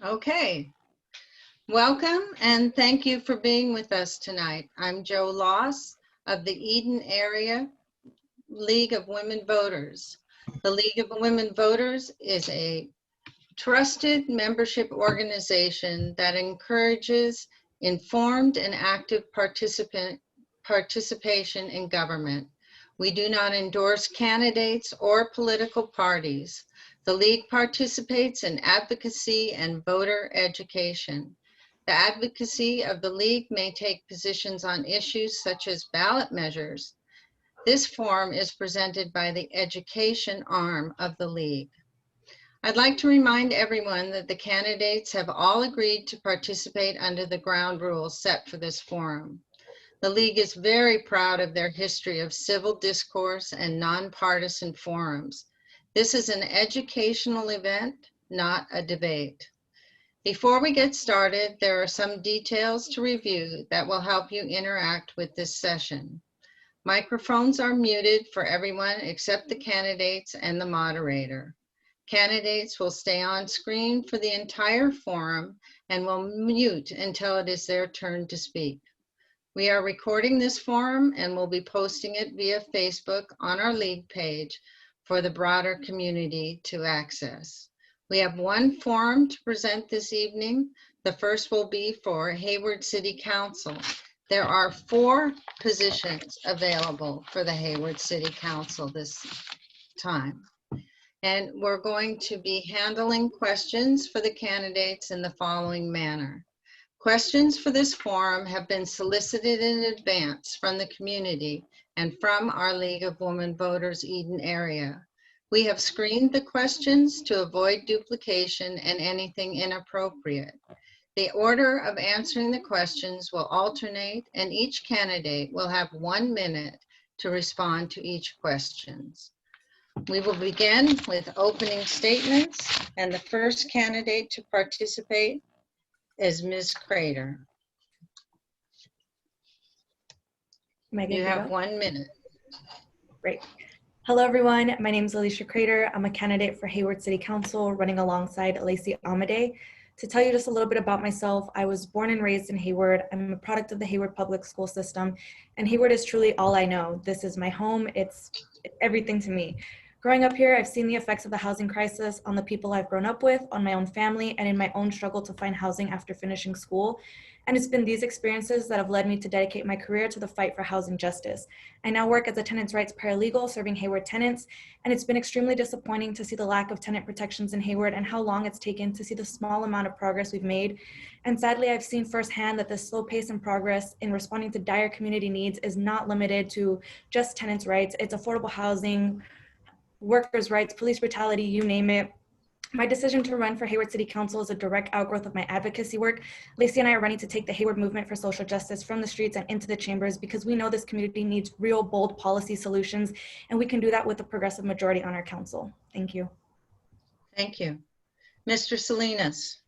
Okay, welcome and thank you for being with us tonight. I'm Joe Loss of the Eden Area League of Women Voters. The League of Women Voters is a trusted membership organization that encourages informed and active participation in government. We do not endorse candidates or political parties. The League participates in advocacy and voter education. The advocacy of the League may take positions on issues such as ballot measures. This forum is presented by the education arm of the League. I'd like to remind everyone that the candidates have all agreed to participate under the ground rules set for this forum. The League is very proud of their history of civil discourse and nonpartisan forums. This is an educational event, not a debate. Before we get started, there are some details to review that will help you interact with this session. Microphones are muted for everyone except the candidates and the moderator. Candidates will stay on screen for the entire forum and will mute until it is their turn to speak. We are recording this forum and will be posting it via Facebook on our League page for the broader community to access. We have one forum to present this evening. The first will be for Hayward City Council. There are 4 positions available for the Hayward City Council this time. And we're going to be handling questions for the candidates in the following manner. Questions for this forum have been solicited in advance from the community and from our League of Women Voters Eden area. We have screened the questions to avoid duplication and anything inappropriate. The order of answering the questions will alternate, and each candidate will have 1 minute to respond to each question. We will begin with opening statements, and the first candidate to participate is Ms. Crader. You have 1 minute. Great. Hello, everyone. My name is Elisha Crader. I'm a candidate for Hayward City Council, running alongside Elisa Marquez. To tell you just a little bit about myself, I was born and raised in Hayward. I'm a product of the Hayward public school system, and Hayward is truly all I know. This is my home. It's everything to me. Growing up here, I've seen the effects of the housing crisis on the people I've grown up with, on my own family, and in my own struggle to find housing after finishing school. And it's been these experiences that have led me to dedicate my career to the fight for housing justice. I now work as a tenants' rights paralegal serving Hayward tenants, and it's been extremely disappointing to see the lack of tenant protections in Hayward and how long it's taken to see the small amount of progress we've made. And sadly, I've seen firsthand that the slow pace and progress in responding to dire community needs is not limited to just tenants' rights. It's affordable housing, workers' rights, police brutality, you name it. My decision to run for Hayward City Council is a direct outgrowth of my advocacy work. Lacey and I are running to take the Hayward movement for social justice from the streets and into the chambers because we know this community needs real, bold policy solutions, and we can do that with a progressive majority on our council. Thank you. Thank you. Mr. Salinas.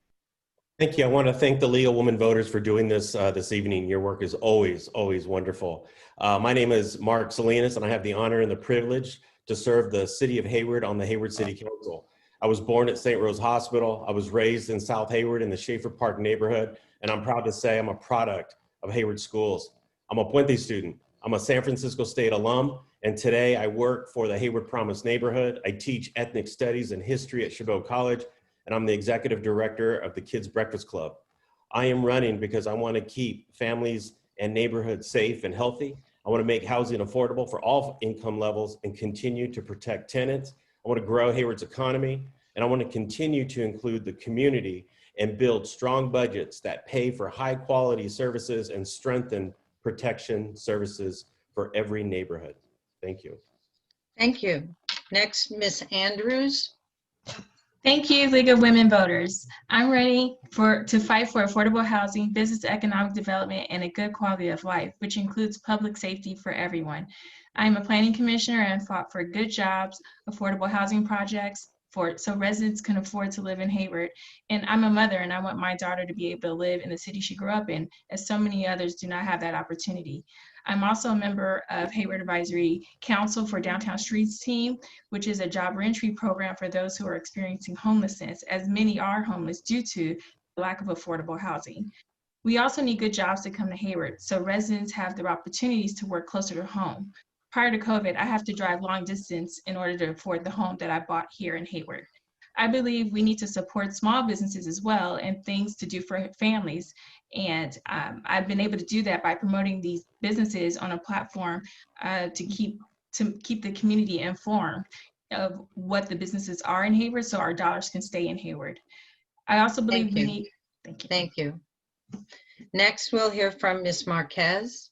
Thank you. I want to thank the League of Women Voters for doing this this evening. Your work is always, always wonderful. My name is Mark Salinas, and I have the honor and the privilege to serve the city of Hayward on the Hayward City Council. I was born at St. Rose Hospital. I was raised in South Hayward in the Schaefer Park neighborhood, and I'm proud to say I'm a product of Hayward schools. I'm a Puente student. I'm a San Francisco State alum, and today I work for the Hayward Promise neighborhood. I teach ethnic studies and history at Chabot College, and I'm the executive director of the Kids Breakfast Club. I am running because I want to keep families and neighborhoods safe and healthy. I want to make housing affordable for all income levels and continue to protect tenants. I want to grow Hayward's economy, and I want to continue to include the community and build strong budgets that pay for high quality services and strengthen protection services for every neighborhood. Thank you. Thank you. Next, Ms. Andrews. Thank you, League of Women Voters. I'm ready to fight for affordable housing, business economic development, and a good quality of life, which includes public safety for everyone. I'm a planning commissioner and fought for good jobs, affordable housing projects, so residents can afford to live in Hayward. And I'm a mother, and I want my daughter to be able to live in the city she grew up in, as so many others do not have that opportunity. I'm also a member of Hayward Advisory Council for Downtown Streets Team, which is a job reentry program for those who are experiencing homelessness, as many are homeless due to the lack of affordable housing. We also need good jobs to come to Hayward, so residents have the opportunities to work closer to home. Prior to COVID, I have to drive long distance in order to afford the home that I bought here in Hayward. I believe we need to support small businesses as well and things to do for families. And I've been able to do that by promoting these businesses on a platform to keep the community informed of what the businesses are in Hayward, so our dollars can stay in Hayward. I also believe we need, thank you. Thank you. Next, we'll hear from Ms. Marquez.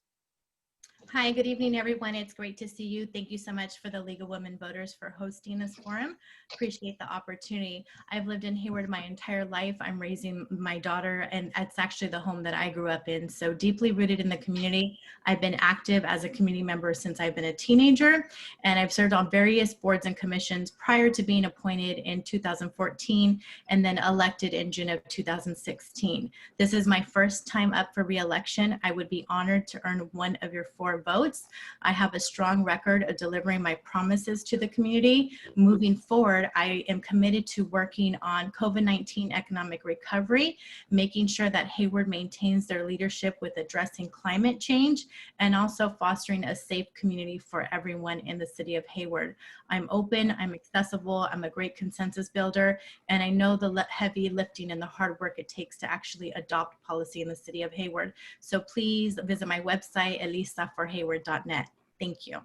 Hi, good evening, everyone. It's great to see you. Thank you so much for the League of Women Voters for hosting this forum. Appreciate the opportunity. I've lived in Hayward my entire life. I'm raising my daughter, and it's actually the home that I grew up in. So deeply rooted in the community. I've been active as a community member since I've been a teenager, and I've served on various boards and commissions prior to being appointed in 2014 and then elected in June of 2016. This is my first time up for re-election. I would be honored to earn one of your 4 votes. I have a strong record of delivering my promises to the community. Moving forward, I am committed to working on COVID-19 economic recovery, making sure that Hayward maintains their leadership with addressing climate change, and also fostering a safe community for everyone in the city of Hayward. I'm open, I'm accessible, I'm a great consensus builder, and I know the heavy lifting and the hard work it takes to actually adopt policy in the city of Hayward. So please visit my website, elisaforhayward.net. Thank you.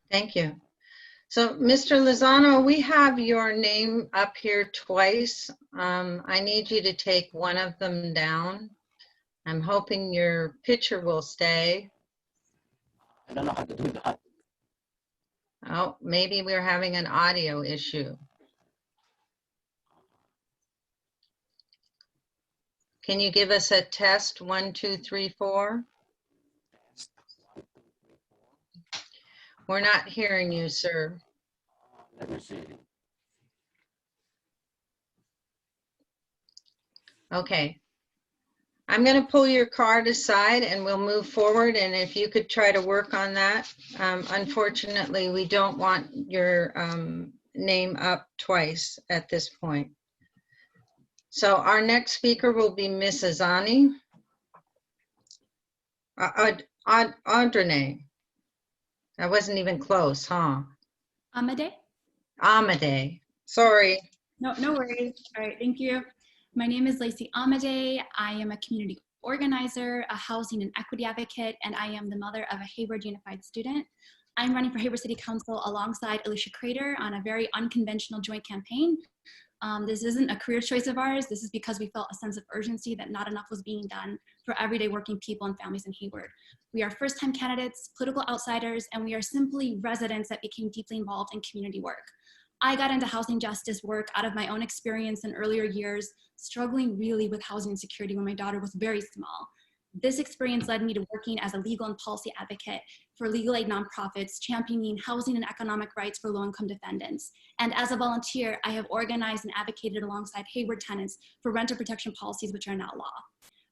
Thank you. So, Mr. Lozano, we have your name up here twice. I need you to take one of them down. I'm hoping your picture will stay. I don't know how to do that. Oh, maybe we're having an audio issue. Can you give us a test? 1, 2, 3, 4? We're not hearing you, sir. Let me see. Okay. I'm going to pull your card aside and we'll move forward. And if you could try to work on that. Unfortunately, we don't want your name up twice at this point. So our next speaker will be Ms. Azani. Audrey. That wasn't even close, huh? Amade? Amade. Sorry. No worries. All right, thank you. My name is Lacey Amade. I am a community organizer, a housing and equity advocate, and I am the mother of a Hayward Unified student. I'm running for Hayward City Council alongside Elisha Crader on a very unconventional joint campaign. This isn't a career choice of ours. This is because we felt a sense of urgency that not enough was being done for everyday working people and families in Hayward. We are first-time candidates, political outsiders, and we are simply residents that became deeply involved in community work. I got into housing justice work out of my own experience in earlier years, struggling really with housing insecurity when my daughter was very small. This experience led me to working as a legal and policy advocate for legal aid nonprofits, championing housing and economic rights for low-income defendants. And as a volunteer, I have organized and advocated alongside Hayward tenants for renter protection policies, which are now law.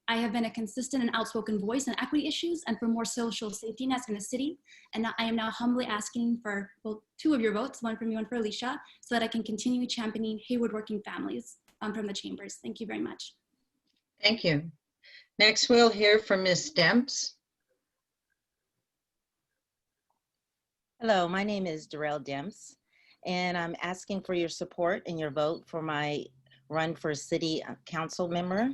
I have been a consistent and outspoken voice on equity issues and for more social safety nets in the city. And I am now humbly asking for, well, 2 of your votes, one from you and for Elisha, so that I can continue championing Hayward working families from the chambers. Thank you very much. Thank you. Next, we'll hear from Ms. Demps. Hello, my name is Darrelle Demps, and I'm asking for your support and your vote for my run for city council member.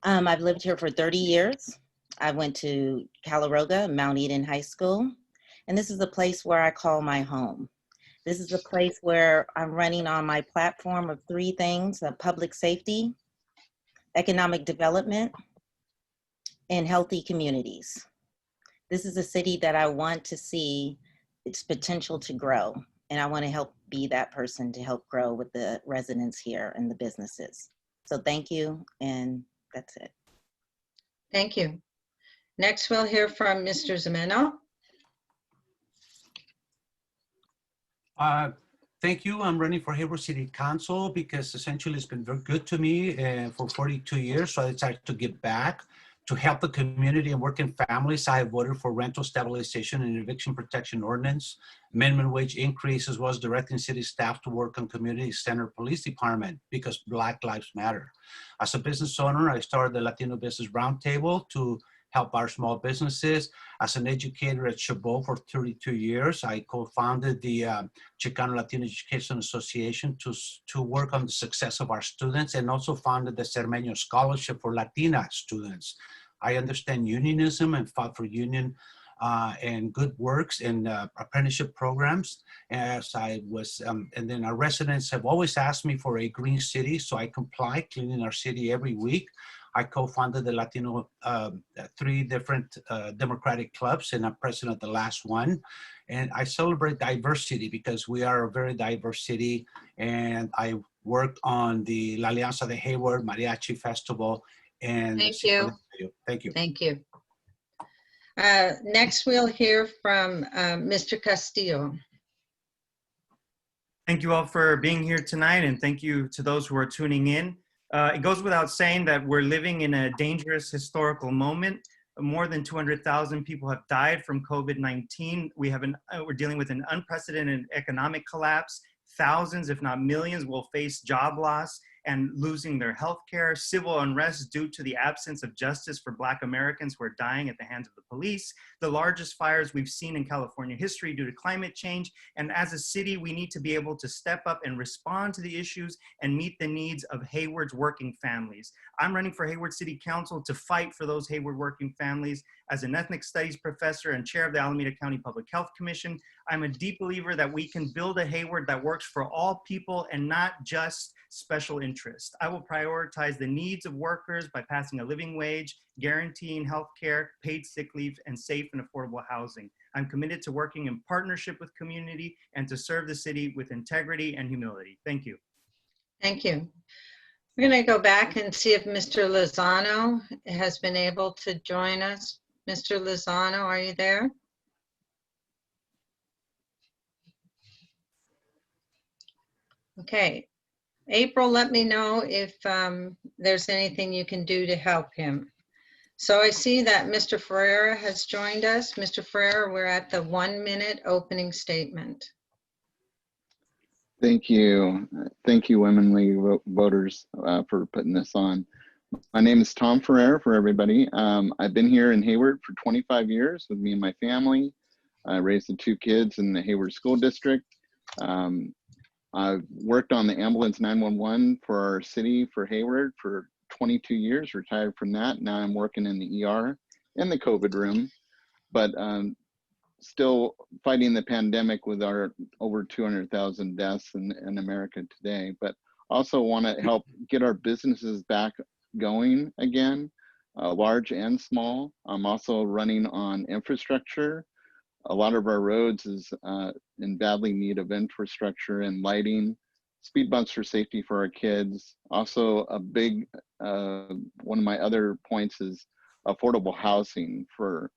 I've lived here for 30 years. I went to Calaroga, Mount Eden High School, and this is the place where I call my home. This is the place where I'm running on my platform of 3 things: public safety, economic development, and healthy communities. This is a city that I want to see its potential to grow, and I want to help be that person to help grow with the residents here and the businesses. So thank you, and that's it. Thank you. Next, we'll hear from Mr. Zermeno. thank you. I'm running for Hayward City Council because essentially it's been very good to me for 42 years. So I decided to give back to help the community and working families. I voted for rental stabilization and eviction protection ordinance, minimum wage increase, as well as directing city staff to work on community center police department because Black Lives Matter. As a business owner, I started the Latino Business Roundtable to help our small businesses. As an educator at Chabot for 32 years, I co-founded the Chicano Latino Education Association to work on the success of our students, and also founded the Zermeno Scholarship for Latina students. I understand unionism and fought for union and good works and apprenticeship programs as I was, and then our residents have always asked me for a green city, so I comply, cleaning our city every week. I co-founded the Latino, 3 different Democratic clubs, and I'm president of the last one. And I celebrate diversity because we are a very diverse city. And I worked on the La Alianza de Hayward Mariachi Festival. And Thank you. Thank you. Thank you. Next, we'll hear from Mr. Castillo. Thank you all for being here tonight, and thank you to those who are tuning in. It goes without saying that we're living in a dangerous historical moment. More than 200,000 people have died from COVID-19. We're dealing with an unprecedented economic collapse. Thousands, if not millions, will face job loss and losing their health care, civil unrest due to the absence of justice for Black Americans who are dying at the hands of the police, the largest fires we've seen in California history due to climate change. And as a city, we need to be able to step up and respond to the issues and meet the needs of Hayward's working families. I'm running for Hayward City Council to fight for those Hayward working families. As an ethnic studies professor and chair of the Alameda County Public Health Commission, I'm a deep believer that we can build a Hayward that works for all people and not just special interest. I will prioritize the needs of workers by passing a living wage, guaranteeing health care, paid sick leave, and safe and affordable housing. I'm committed to working in partnership with community and to serve the city with integrity and humility. Thank you. Thank you. We're going to go back and see if Mr. Lozano has been able to join us. Mr. Lozano, are you there? Okay. April, let me know if there's anything you can do to help him. So I see that Mr. Ferreira has joined us. Mr. Ferreira, we're at the 1-minute opening statement. Thank you. Thank you, Women League voters, for putting this on. My name is Tom Ferreira for everybody. I've been here in Hayward for 25 years with me and my family. I raised the 2 kids in the Hayward School District. I've worked on the ambulance 911 for our city for Hayward for 22 years, retired from that. Now I'm working in the ER in the COVID room, but still fighting the pandemic with our over 200,000 deaths in America today. But also want to help get our businesses back going again, large and small. I'm also running on infrastructure. A lot of our roads is in badly need of infrastructure and lighting, speed bumps for safety for our kids. Also a big, one of my other points is affordable housing for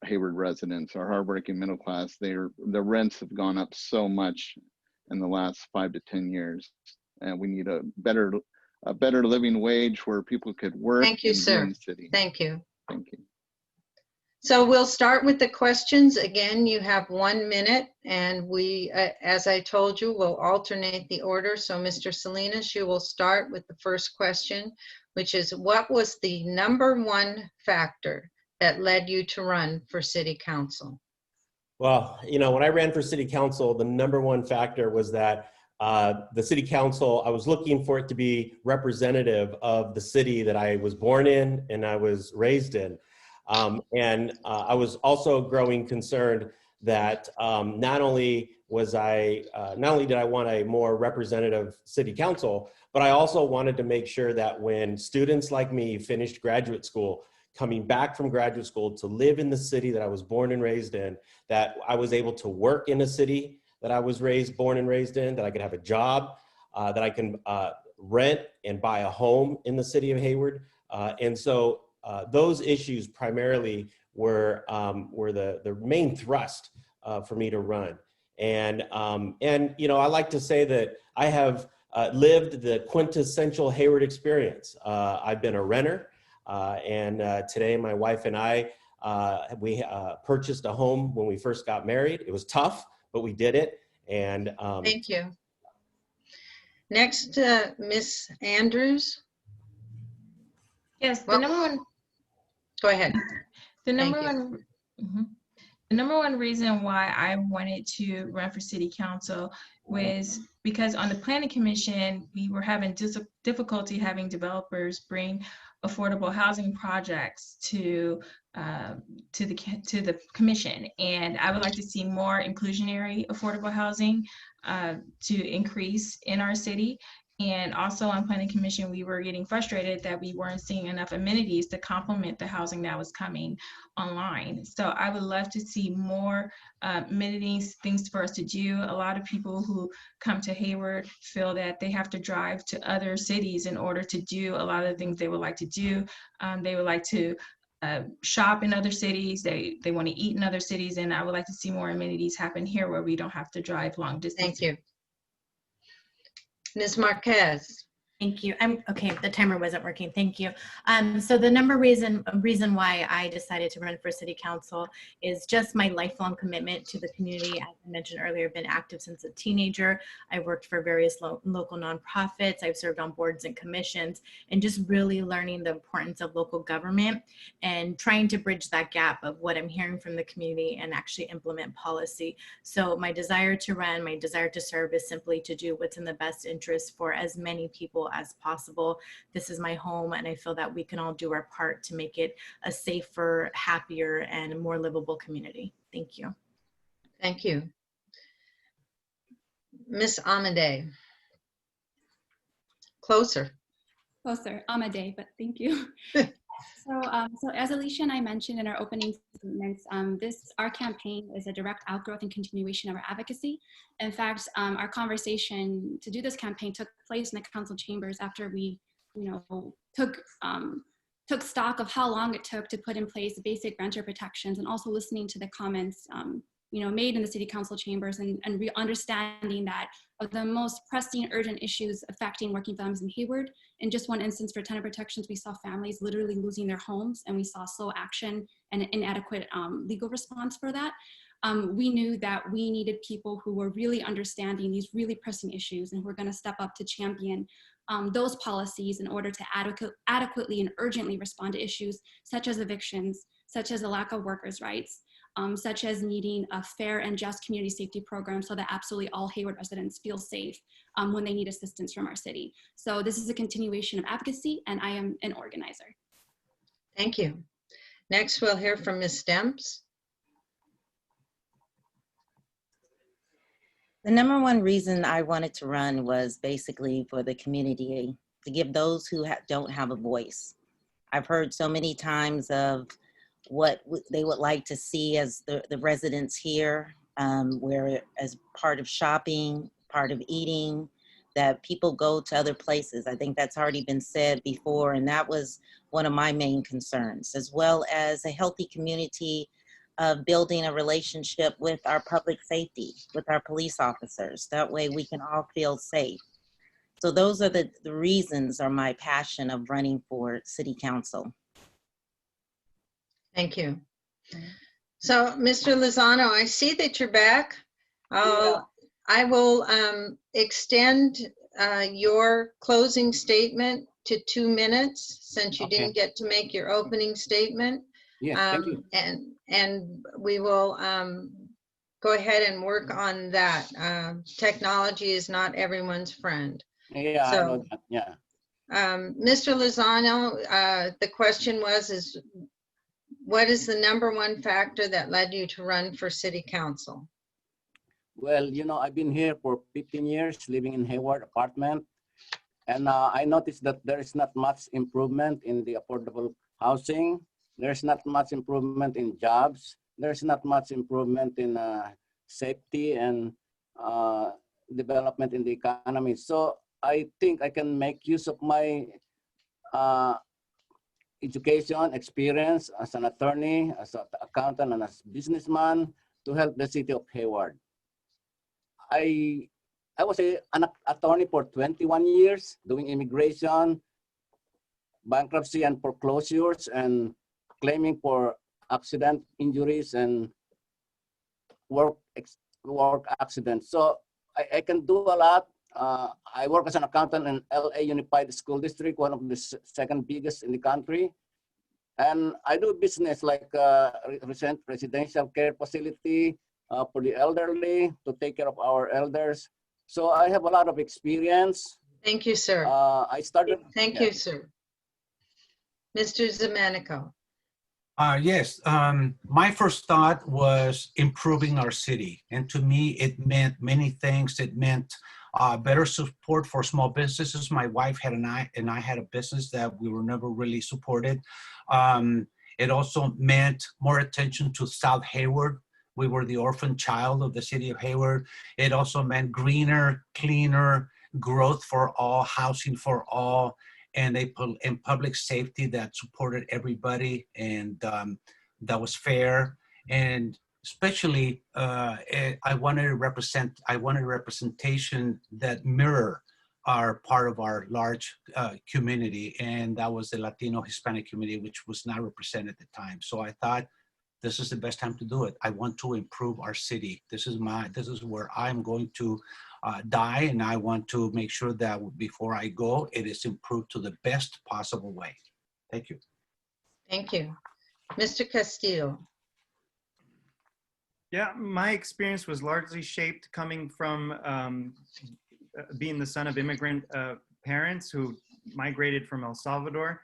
Hayward residents, our hardworking middle class. The rents have gone up so much in the last 5 to 10 years. And we need a better living wage where people could work. Thank you, sir. In the city. Thank you. Thank you. So we'll start with the questions. Again, you have 1 minute, and we, as I told you, we'll alternate the order. So Mr. Salinas, you will start with the first question, which is, what was the #1 factor that led you to run for city council? Well, you know, when I ran for city council, the #1 factor was that the city council, I was looking for it to be representative of the city that I was born in and I was raised in. I was also growing concerned that not only did I want a more representative city council, but I also wanted to make sure that when students like me finished graduate school, coming back from graduate school to live in the city that I was born and raised in, that I was able to work in a city that I was born and raised in, that I could have a job, that I can rent and buy a home in the city of Hayward. So those issues primarily were the main thrust for me to run. And you know, I like to say that I have lived the quintessential Hayward experience. I've been a renter, and today my wife and I, we purchased a home when we first got married. It was tough, but we did it. And Thank you. Next, Miss Andrews. Yes, the Well, number one. Go ahead. The Thank number you. one. Mhm. The number one reason why I wanted to run for city council was because on the planning commission, we were having difficulty having developers bring affordable housing projects to the commission. And I would like to see more inclusionary affordable housing to increase in our city. And also on planning commission, we were getting frustrated that we weren't seeing enough amenities to complement the housing that was coming online. So I would love to see more amenities, things for us to do. A lot of people who come to Hayward feel that they have to drive to other cities in order to do a lot of the things they would like to do. They would like to shop in other cities. They want to eat in other cities. And I would like to see more amenities happen here where we don't have to drive long distances. Thank you. Ms. Marquez. Thank you. Okay. The timer wasn't working. Thank you. So the reason why I decided to run for city council is just my lifelong commitment to the community. As I mentioned earlier, I've been active since a teenager. I worked for various local nonprofits. I've served on boards and commissions, and just really learning the importance of local government and trying to bridge that gap of what I'm hearing from the community and actually implement policy. So my desire to run, my desire to serve is simply to do what's in the best interest for as many people as possible. This is my home, and I feel that we can all do our part to make it a safer, happier, and more livable community. Thank you. Thank you. Miss Amade. Closer. Closer, Amade, but thank you. So as Elisha and I mentioned in our opening statements, our campaign is a direct outgrowth and continuation of our advocacy. In fact, our conversation to do this campaign took place in the council chambers after we, took stock of how long it took to put in place basic renter protections, and also listening to the comments made in the city council chambers, and understanding that of the most pressing, urgent issues affecting working families in Hayward. In just one instance for tenant protections, we saw families literally losing their homes, and we saw slow action and inadequate legal response for that. We knew that we needed people who were really understanding these really pressing issues, and who were going to step up to champion those policies in order to adequately and urgently respond to issues such as evictions, such as the lack of workers' rights, such as needing a fair and just community safety program so that absolutely all Hayward residents feel safe when they need assistance from our city. So this is a continuation of advocacy, and I am an organizer. Thank you. Next, we'll hear from Ms. Demps. The number one reason I wanted to run was basically for the community, to give those who don't have a voice. I've heard so many times of what they would like to see as the residents here, where as part of shopping, part of eating, that people go to other places. I think that's already been said before, and that was one of my main concerns, as well as a healthy community of building a relationship with our public safety, with our police officers. That way we can all feel safe. So those are the reasons, or my passion of running for city council. Thank you. So, Mr. Lozano, I see that you're back. I will extend your closing statement to 2 minutes, since you didn't get to make your opening statement. Yes, thank you. And we will go ahead and work on that. Technology is not everyone's friend. Yeah, So, I know that. Yeah. Mr. Lozano, the question was, what is the number one factor that led you to run for city council? Well, I've been here for 15 years, living in Hayward apartment. And I noticed that there is not much improvement in the affordable housing. There's not much improvement in jobs. There's not much improvement in safety and development in the economy. So I think I can make use of my education, experience as an attorney, as an accountant, and as a businessman to help the city of Hayward. I was an attorney for 21 years doing immigration, bankruptcy and foreclosures, and claiming for accident injuries and work accidents. So I can do a lot. I work as an accountant in LA Unified School District, one of the second biggest in the country. And I do business like residential care facility for the elderly to take care of our elders. So I have a lot of experience. Thank you, sir. I started. Thank you, sir. Mr. Zermeno. Yes, my first thought was improving our city. And to me, it meant many things. It meant better support for small businesses. My wife had and I had a business that we were never really supported. It also meant more attention to South Hayward. We were the orphan child of the city of Hayward. It also meant greener, cleaner, growth for all, housing for all, and public safety that supported everybody, and that was fair. And especially, I wanted representation that mirror our part of our large community, and that was the Latino Hispanic community, which was not represented at the time. So I thought, this is the best time to do it. I want to improve our city. This is where I'm going to die, and I want to make sure that before I go, it is improved to the best possible way. Thank you. Thank you. Mr. Castillo. Yeah, my experience was largely shaped coming from being the son of immigrant parents who migrated from El Salvador,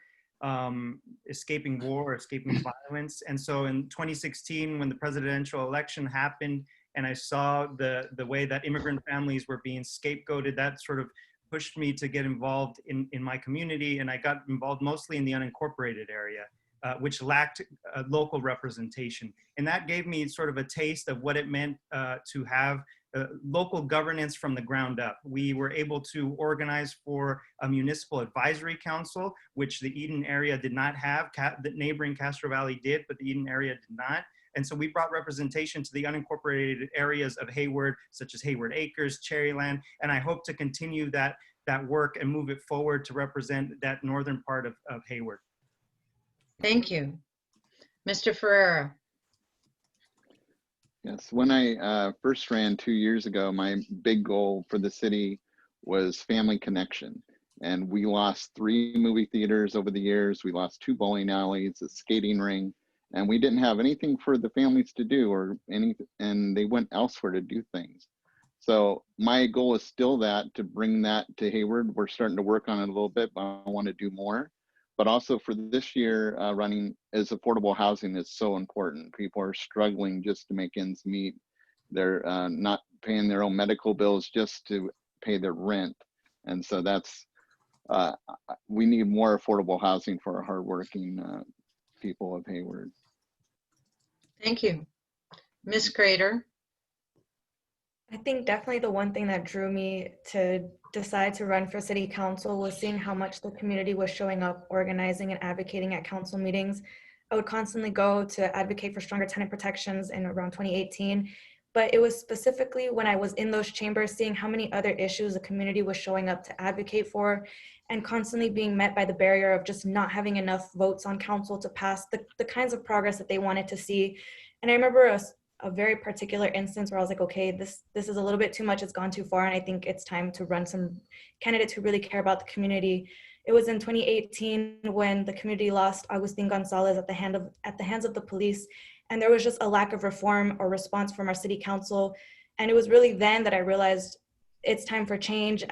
escaping war, escaping violence. And so in 2016, when the presidential election happened, and I saw the way that immigrant families were being scapegoated, that sort of pushed me to get involved in my community. And I got involved mostly in the unincorporated area, which lacked local representation. And that gave me sort of a taste of what it meant to have local governance from the ground up. We were able to organize for a municipal advisory council, which the Eden area did not have. The neighboring Castro Valley did, but the Eden area did not. And so we brought representation to the unincorporated areas of Hayward, such as Hayward Acres, Cherryland, and I hope to continue that work and move it forward to represent that northern part of Hayward. Thank you. Mr. Ferreira. Yes, when I first ran 2 years ago, my big goal for the city was family connection. And we lost 3 movie theaters over the years. We lost 2 bowling alleys, a skating ring, and we didn't have anything for the families to do and they went elsewhere to do things. So my goal is still to bring that to Hayward. We're starting to work on it a little bit, but I want to do more. But also for this year, running as affordable housing is so important. People are struggling just to make ends meet. They're not paying their own medical bills just to pay their rent. And so we need more affordable housing for our hardworking people of Hayward. Thank you. Ms. Crader. I think definitely the one thing that drew me to decide to run for city council was seeing how much the community was showing up, organizing and advocating at council meetings. I would constantly go to advocate for stronger tenant protections in around 2018, but it was specifically when I was in those chambers seeing how many other issues the community was showing up to advocate for and constantly being met by the barrier of just not having enough votes on council to pass the kinds of progress that they wanted to see. And I remember a very particular instance where I was like, okay, this is a little bit too much, it's gone too far, and I think it's time to run some candidates who really care about the community. It was in 2018 when the community lost Agustin Gonzalez at the hands of the police, and there was just a lack of reform or response from our city council. And it was really then that I realized it's time for change.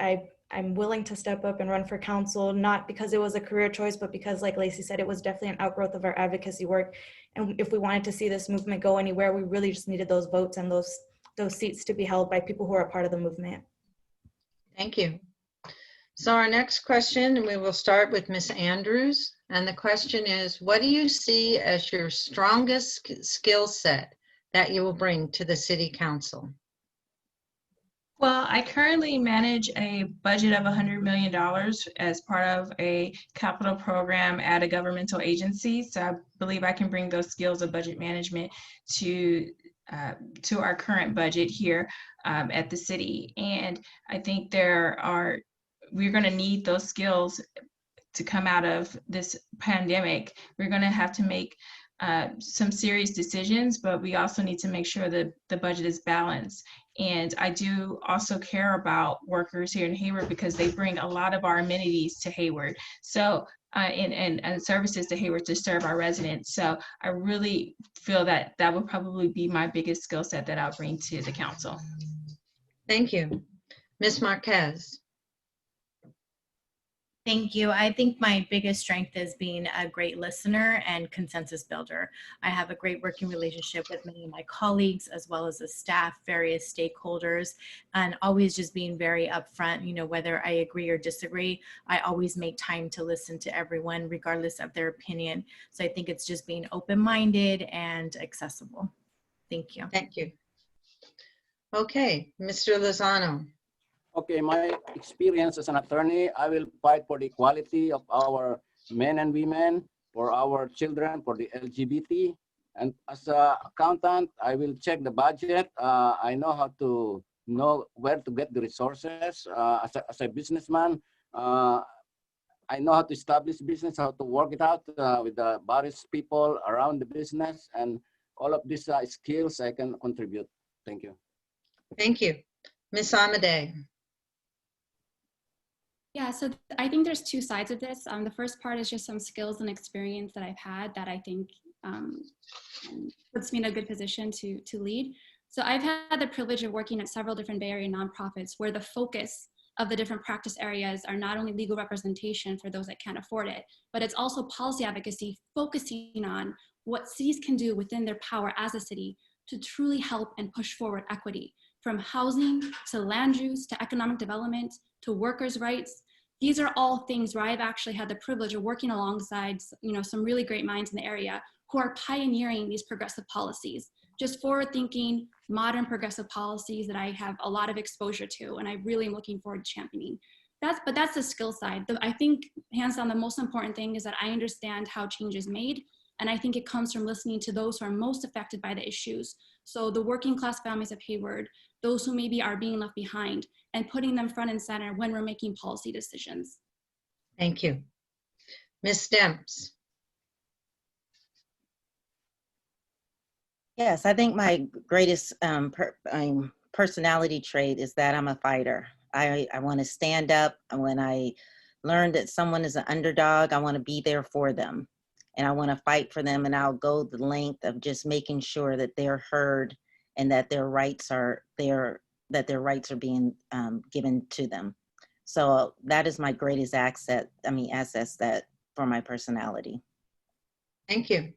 I'm willing to step up and run for council, not because it was a career choice, but because, like Lacey said, it was definitely an outgrowth of our advocacy work. And if we wanted to see this movement go anywhere, we really just needed those votes and those seats to be held by people who are a part of the movement. Thank you. So our next question, we will start with Ms. Andrews. And the question is, what do you see as your strongest skill set that you will bring to the city council? Well, I currently manage a budget of $100 million as part of a capital program at a governmental agency. So I believe I can bring those skills of budget management to to our current budget here at the city. And I think we're going to need those skills to come out of this pandemic. We're going to have to make some serious decisions, but we also need to make sure that the budget is balanced. And I do also care about workers here in Hayward because they bring a lot of our amenities to Hayward. So and services to Hayward to serve our residents. So I really feel that that would probably be my biggest skill set that I'll bring to the council. Thank you. Ms. Marquez. Thank you. I think my biggest strength is being a great listener and consensus builder. I have a great working relationship with many of my colleagues as well as the staff, various stakeholders, and always just being very upfront, you know, whether I agree or disagree, I always make time to listen to everyone regardless of their opinion. So I think it's just being open-minded and accessible. Thank you. Thank you. Okay, Mr. Lozano. Okay, my experience as an attorney, I will fight for the equality of our men and women, for our children, for the LGBT. And as an accountant, I will check the budget. I know how to know where to get the resources. As a businessman, I know how to establish business, how to work it out with the various people around the business, and all of these skills I can contribute. Thank you. Thank you. Ms. Amade. Yeah, so I think there's two sides of this. The first part is just some skills and experience that I've had that I think puts me in a good position to lead. So I've had the privilege of working at several different Bay Area nonprofits where the focus of the different practice areas are not only legal representation for those that can't afford it, but it's also policy advocacy focusing on what cities can do within their power as a city to truly help and push forward equity, from housing to land use to economic development to workers' rights. These are all things where I've actually had the privilege of working alongside, you know, some really great minds in the area who are pioneering these progressive policies, just forward-thinking, modern progressive policies that I have a lot of exposure to, and I really am looking forward to championing. But that's the skill side. I think, hands down, the most important thing is that I understand how change is made, and I think it comes from listening to those who are most affected by the issues. So the working class families of Hayward, those who maybe are being left behind, and putting them front and center when we're making policy decisions. Thank you. Ms. Demps. Yes, I think my greatest personality trait is that I'm a fighter. I want to stand up. When I learn that someone is an underdog, I want to be there for them. And I want to fight for them, and I'll go the length of just making sure that they're heard and that their rights are being given to them. So that is my greatest assets that for my personality. Thank you.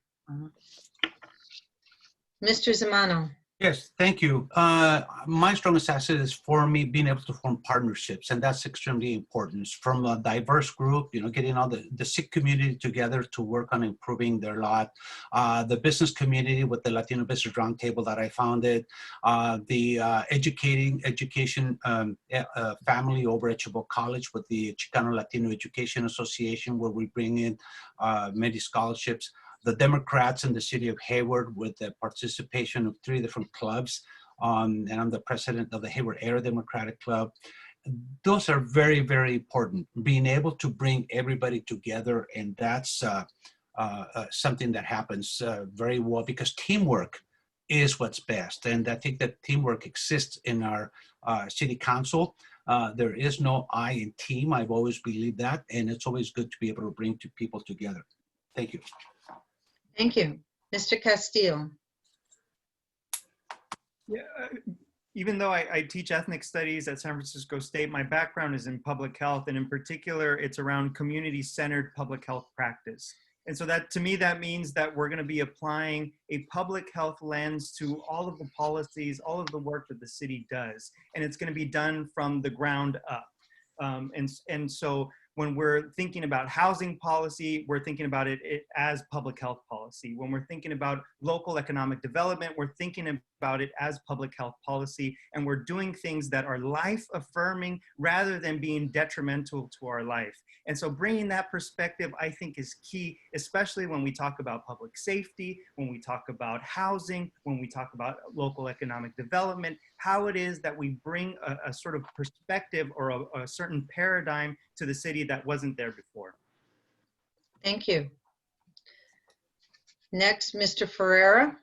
Mr. Zermeno. Yes, thank you. My strongest asset is for me being able to form partnerships, and that's extremely important. It's from a diverse group, you know, getting all the Sikh community together to work on improving their lot, the business community with the Latino Business Roundtable that I founded, the education family over at Chabot College with the Chicano Latino Education Association, where we bring in many scholarships. The Democrats in the city of Hayward with the participation of 3 different clubs. And I'm the president of the Hayward Area Democratic Club. Those are very, very important, being able to bring everybody together. And that's something that happens very well because teamwork is what's best. And I think that teamwork exists in our city council. There is no I in team. I've always believed that. And it's always good to be able to bring people together. Thank you. Thank you. Mr. Castillo. Yeah, even though I teach ethnic studies at San Francisco State, my background is in public health, and in particular, it's around community-centered public health practice. And so that, to me, that means that we're going to be applying a public health lens to all of the policies, all of the work that the city does, and it's going to be done from the ground up. And so when we're thinking about housing policy, we're thinking about it as public health policy. When we're thinking about local economic development, we're thinking about it as public health policy, and we're doing things that are life affirming rather than being detrimental to our life. And so bringing that perspective, I think, is key, especially when we talk about public safety, when we talk about housing, when we talk about local economic development, how it is that we bring a sort of perspective or a certain paradigm to the city that wasn't there before. Thank you. Next, Mr. Ferreira.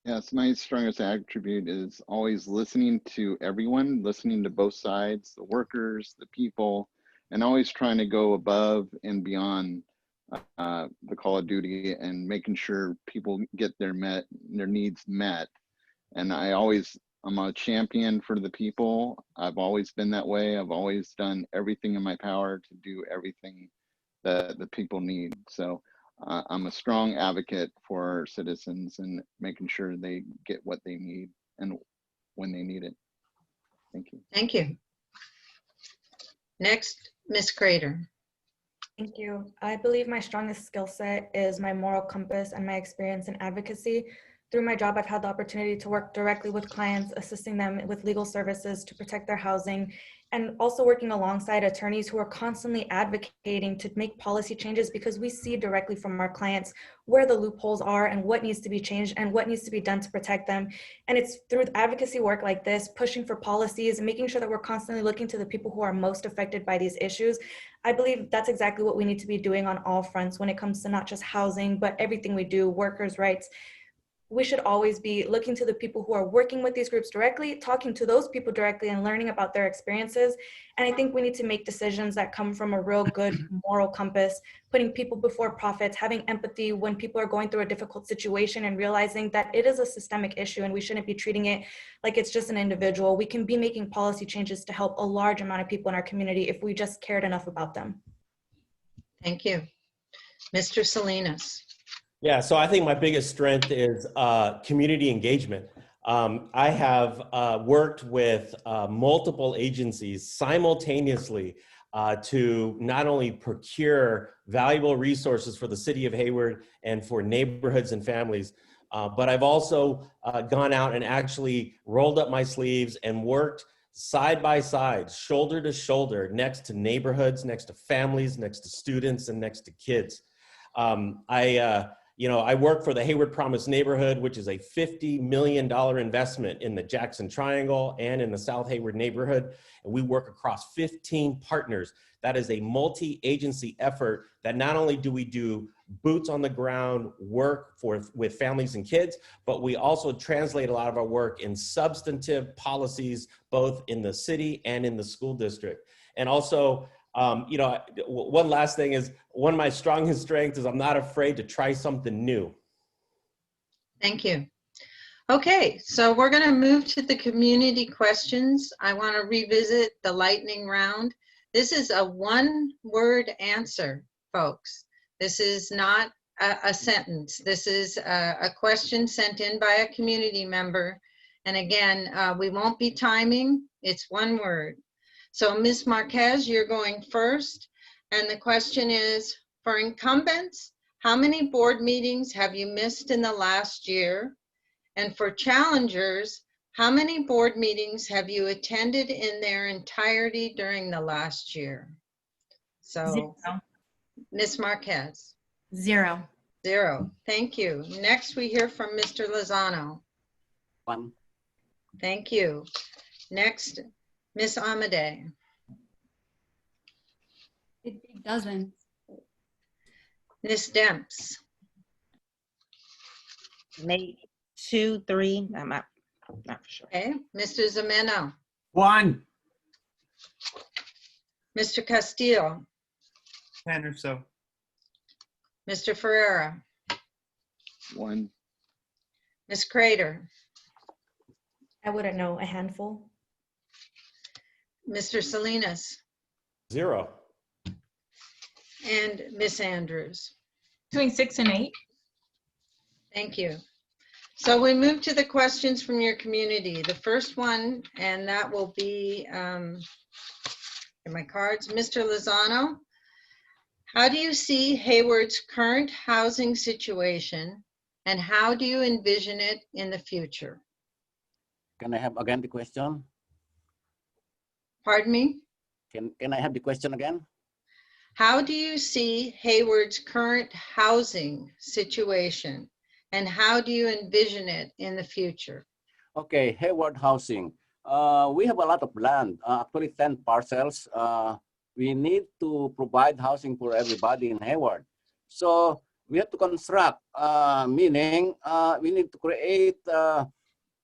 Yes, my strongest attribute is always listening to everyone, listening to both sides, the workers, the people, and always trying to go above and beyond the call of duty and making sure people get their needs met. And I'm a champion for the people. I've always been that way. I've always done everything in my power to do everything that the people need. So I'm a strong advocate for our citizens and making sure they get what they need and when they need it. Thank you. Thank you. Next, Ms. Crader. Thank you. I believe my strongest skill set is my moral compass and my experience in advocacy. Through my job, I've had the opportunity to work directly with clients, assisting them with legal services to protect their housing, and also working alongside attorneys who are constantly advocating to make policy changes, because we see directly from our clients where the loopholes are and what needs to be changed and what needs to be done to protect them. And it's through advocacy work like this, pushing for policies and making sure that we're constantly looking to the people who are most affected by these issues. I believe that's exactly what we need to be doing on all fronts when it comes to not just housing, but everything we do, workers' rights. We should always be looking to the people who are working with these groups directly, talking to those people directly and learning about their experiences. And I think we need to make decisions that come from a real good moral compass, putting people before profits, having empathy when people are going through a difficult situation and realizing that it is a systemic issue and we shouldn't be treating it like it's just an individual. We can be making policy changes to help a large amount of people in our community if we just cared enough about them. Thank you. Mr. Salinas. Yeah, so I think my biggest strength is community engagement. I have worked with multiple agencies simultaneously to not only procure valuable resources for the city of Hayward and for neighborhoods and families, but I've also gone out and actually rolled up my sleeves and worked side by side, shoulder to shoulder, next to neighborhoods, next to families, next to students, and next to kids. I work for the Hayward Promise neighborhood, which is a $50 million investment in the Jackson Triangle and in the South Hayward neighborhood. And we work across 15 partners. That is a multi-agency effort that not only do we do boots on the ground work with families and kids, but we also translate a lot of our work in substantive policies, both in the city and in the school district. And also, one last thing is, one of my strongest strengths is I'm not afraid to try something new. Thank you. Okay, so we're going to move to the community questions. I want to revisit the lightning round. This is a one-word answer, folks. This is not a sentence. This is a question sent in by a community member. And again, we won't be timing. It's one word. So Ms. Marquez, you're going first. And the question is, for incumbents, how many board meetings have you missed in the last year? And for challengers, how many board meetings have you attended in their entirety during the last year? So, Ms. Marquez. Zero. Zero. Thank you. Next, we hear from Mr. Lozano. One. Thank you. Next, Ms. Amade. It doesn't. Ms. Demps. Maybe 2, 3, I'm not for sure. Okay, Mr. Zermeno. One. Mr. Castillo. 10 or so. Mr. Ferreira. One. Ms. Crader. I wouldn't know, a handful. Mr. Salinas. 0. And Ms. Andrews. Between 6 and 8. Thank you. So we move to the questions from your community. The first one, and that will be in my cards, Mr. Lozano. How do you see Hayward's current housing situation And how do you envision it in the future? Can I have again the question? Pardon me? Can I have the question again? How do you see Hayward's current housing situation? And how do you envision it in the future? Okay, Hayward housing. We have a lot of land, actually 10 parcels. We need to provide housing for everybody in Hayward. So we have to construct, meaning we need to create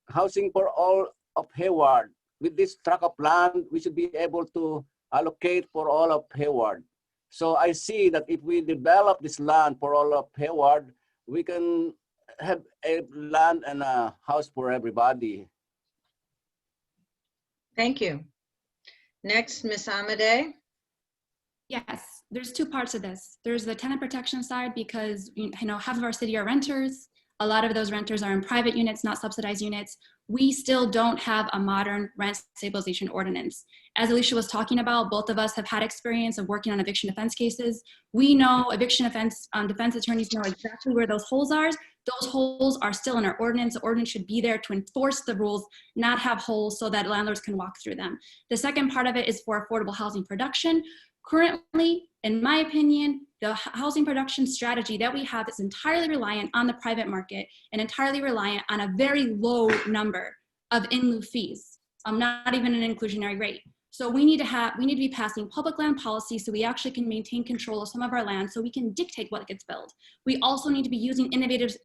housing for all of Hayward. With this tract of land, we should be able to allocate for all of Hayward. So I see that if we develop this land for all of Hayward, we can have a land and a house for everybody. Thank you. Next, Ms. Amade. Yes, there's two parts of this. There's the tenant protection side because half of our city are renters. A lot of those renters are in private units, not subsidized units. We still don't have a modern rent stabilization ordinance. As Elisha was talking about, both of us have had experience of working on eviction defense cases. We know eviction defense attorneys know exactly where those holes are. Those holes are still in our ordinance. The ordinance should be there to enforce the rules, not have holes so that landlords can walk through them. The second part of it is for affordable housing production. Currently, in my opinion, the housing production strategy that we have is entirely reliant on the private market and entirely reliant on a very low number of in lieu fees, not even an inclusionary rate. So we need to be passing public land policy so we actually can maintain control of some of our land so we can dictate what gets built. We also need to be using innovative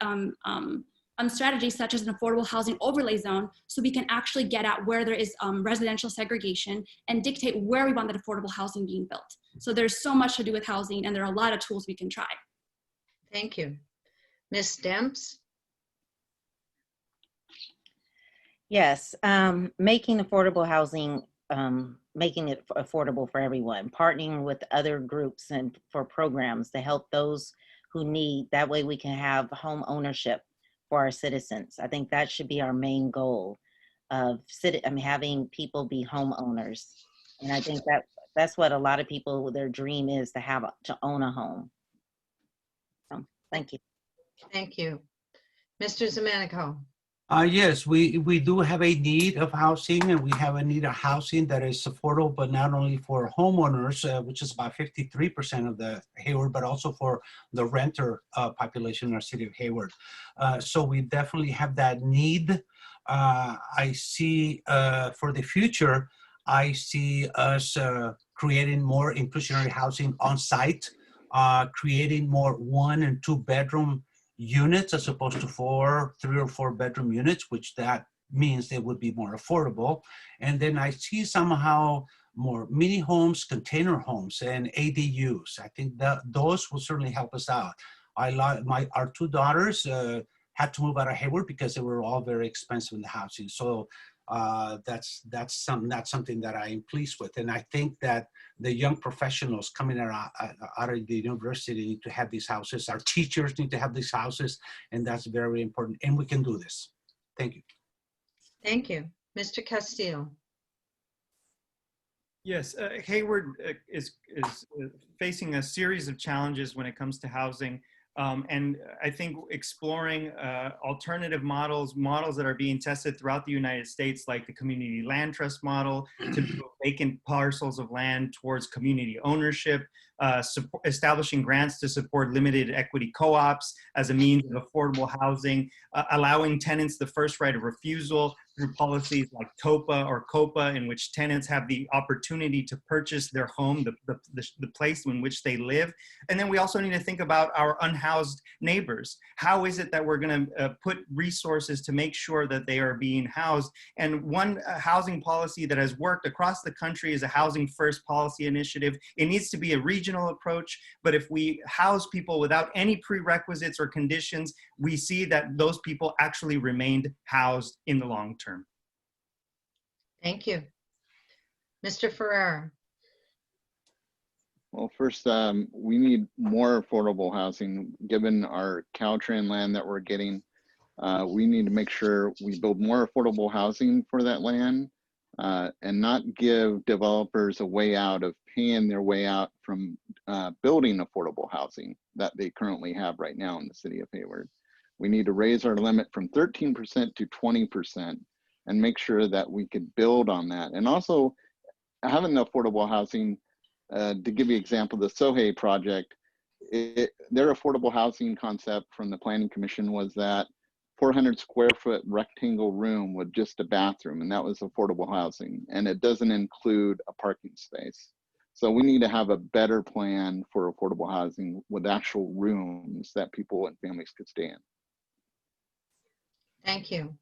strategies such as an affordable housing overlay zone so we can actually get at where there is residential segregation and dictate where we want that affordable housing being built. So there's so much to do with housing and there are a lot of tools we can try. Thank you. Ms. Demps? Yes, making affordable housing, making it affordable for everyone, partnering with other groups and for programs to help those who need, that way we can have home ownership for our citizens. I think that should be our main goal of having people be homeowners. And I think that's what a lot of people, their dream is to own a home. So thank you. Thank you. Mr. Zermeno? Yes, we do have a need of housing, and we have a need of housing that is affordable, but not only for homeowners, which is about 53% of the Hayward, but also for the renter population in our city of Hayward. So we definitely have that need. I see for the future, I see us creating more inclusionary housing on site, creating more 1- and 2-bedroom units as opposed to 3 or 4 bedroom units, which that means they would be more affordable. And then I see somehow more mini homes, container homes, and ADUs. I think that those will certainly help us out. Our 2 daughters had to move out of Hayward because they were all very expensive in the housing. So that's something that I am pleased with. And I think that the young professionals coming out of the university need to have these houses. Our teachers need to have these houses, and that's very important. And we can do this. Thank you. Thank you. Mr. Castillo? Yes, Hayward is facing a series of challenges when it comes to housing. And I think exploring alternative models that are being tested throughout the United States, like the community land trust model, to move vacant parcels of land towards community ownership, establishing grants to support limited equity co-ops as a means of affordable housing, allowing tenants the first right of refusal through policies like TOPA or COPA, in which tenants have the opportunity to purchase their home, the place in which they live. And then we also need to think about our unhoused neighbors. How is it that we're going to put resources to make sure that they are being housed? And one housing policy that has worked across the country is a housing first policy initiative. It needs to be a regional approach, but if we house people without any prerequisites or conditions, we see that those people actually remained housed in the long term. Thank you. Mr. Ferreira? Well, first, we need more affordable housing. Given our Caltrans land that we're getting, we need to make sure we build more affordable housing for that land and not give developers a way out of paying their way out from building affordable housing that they currently have right now in the city of Hayward. We need to raise our limit from 13% to 20% and make sure that we could build on that. And also having the affordable housing, to give you an example, the Sohei project, their affordable housing concept from the Planning Commission was that 400 square foot rectangle room with just a bathroom, and that was affordable housing. And it doesn't include a parking space. So we need to have a better plan for affordable housing with actual rooms that people and families could stay in. Thank you.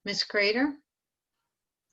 Ms. Crader?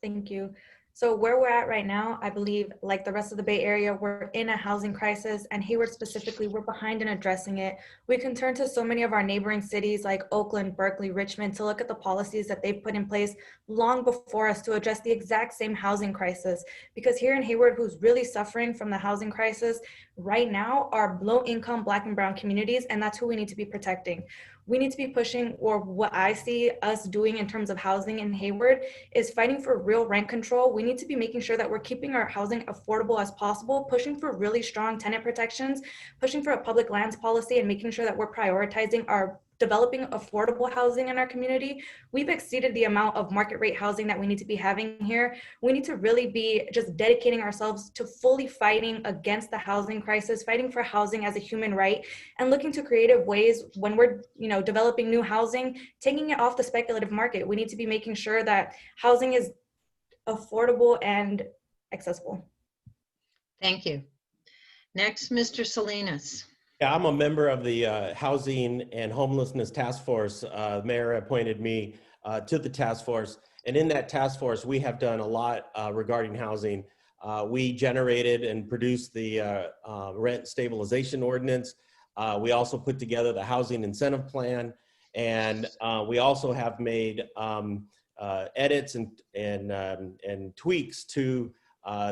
Thank you. So where we're at right now, I believe, like the rest of the Bay Area, we're in a housing crisis, and Hayward specifically, we're behind in addressing it. We can turn to so many of our neighboring cities like Oakland, Berkeley, Richmond to look at the policies that they've put in place long before us to address the exact same housing crisis. Because here in Hayward, who's really suffering from the housing crisis right now are low-income Black and brown communities, and that's who we need to be protecting. We need to be pushing, or what I see us doing in terms of housing in Hayward is fighting for real rent control. We need to be making sure that we're keeping our housing affordable as possible, pushing for really strong tenant protections, pushing for a public lands policy, and making sure that we're prioritizing our developing affordable housing in our community. We've exceeded the amount of market rate housing that we need to be having here. We need to really be just dedicating ourselves to fully fighting against the housing crisis, fighting for housing as a human right, and looking to creative ways when we're developing new housing, taking it off the speculative market. We need to be making sure that housing is affordable and accessible. Thank you. Next, Mr. Salinas. Yeah, I'm a member of the Housing and Homelessness Task Force. Mayor appointed me to the task force. And in that task force, we have done a lot regarding housing. We generated and produced the rent stabilization ordinance. We also put together the housing incentive plan. And we also have made edits and tweaks to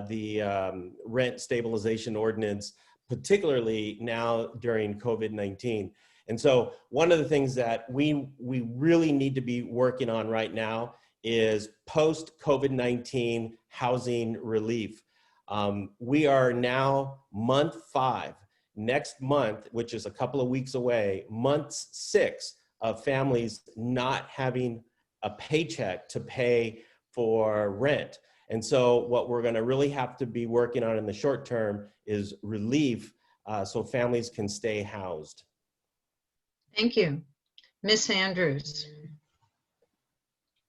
the rent stabilization ordinance, particularly now during COVID-19. And so one of the things that we really need to be working on right now is post-COVID-19 housing relief. We are now month 5. Next month, which is a couple of weeks away, month 6 of families not having a paycheck to pay for rent. And so what we're going to really have to be working on in the short term is relief so families can stay housed. Thank you. Ms. Andrews.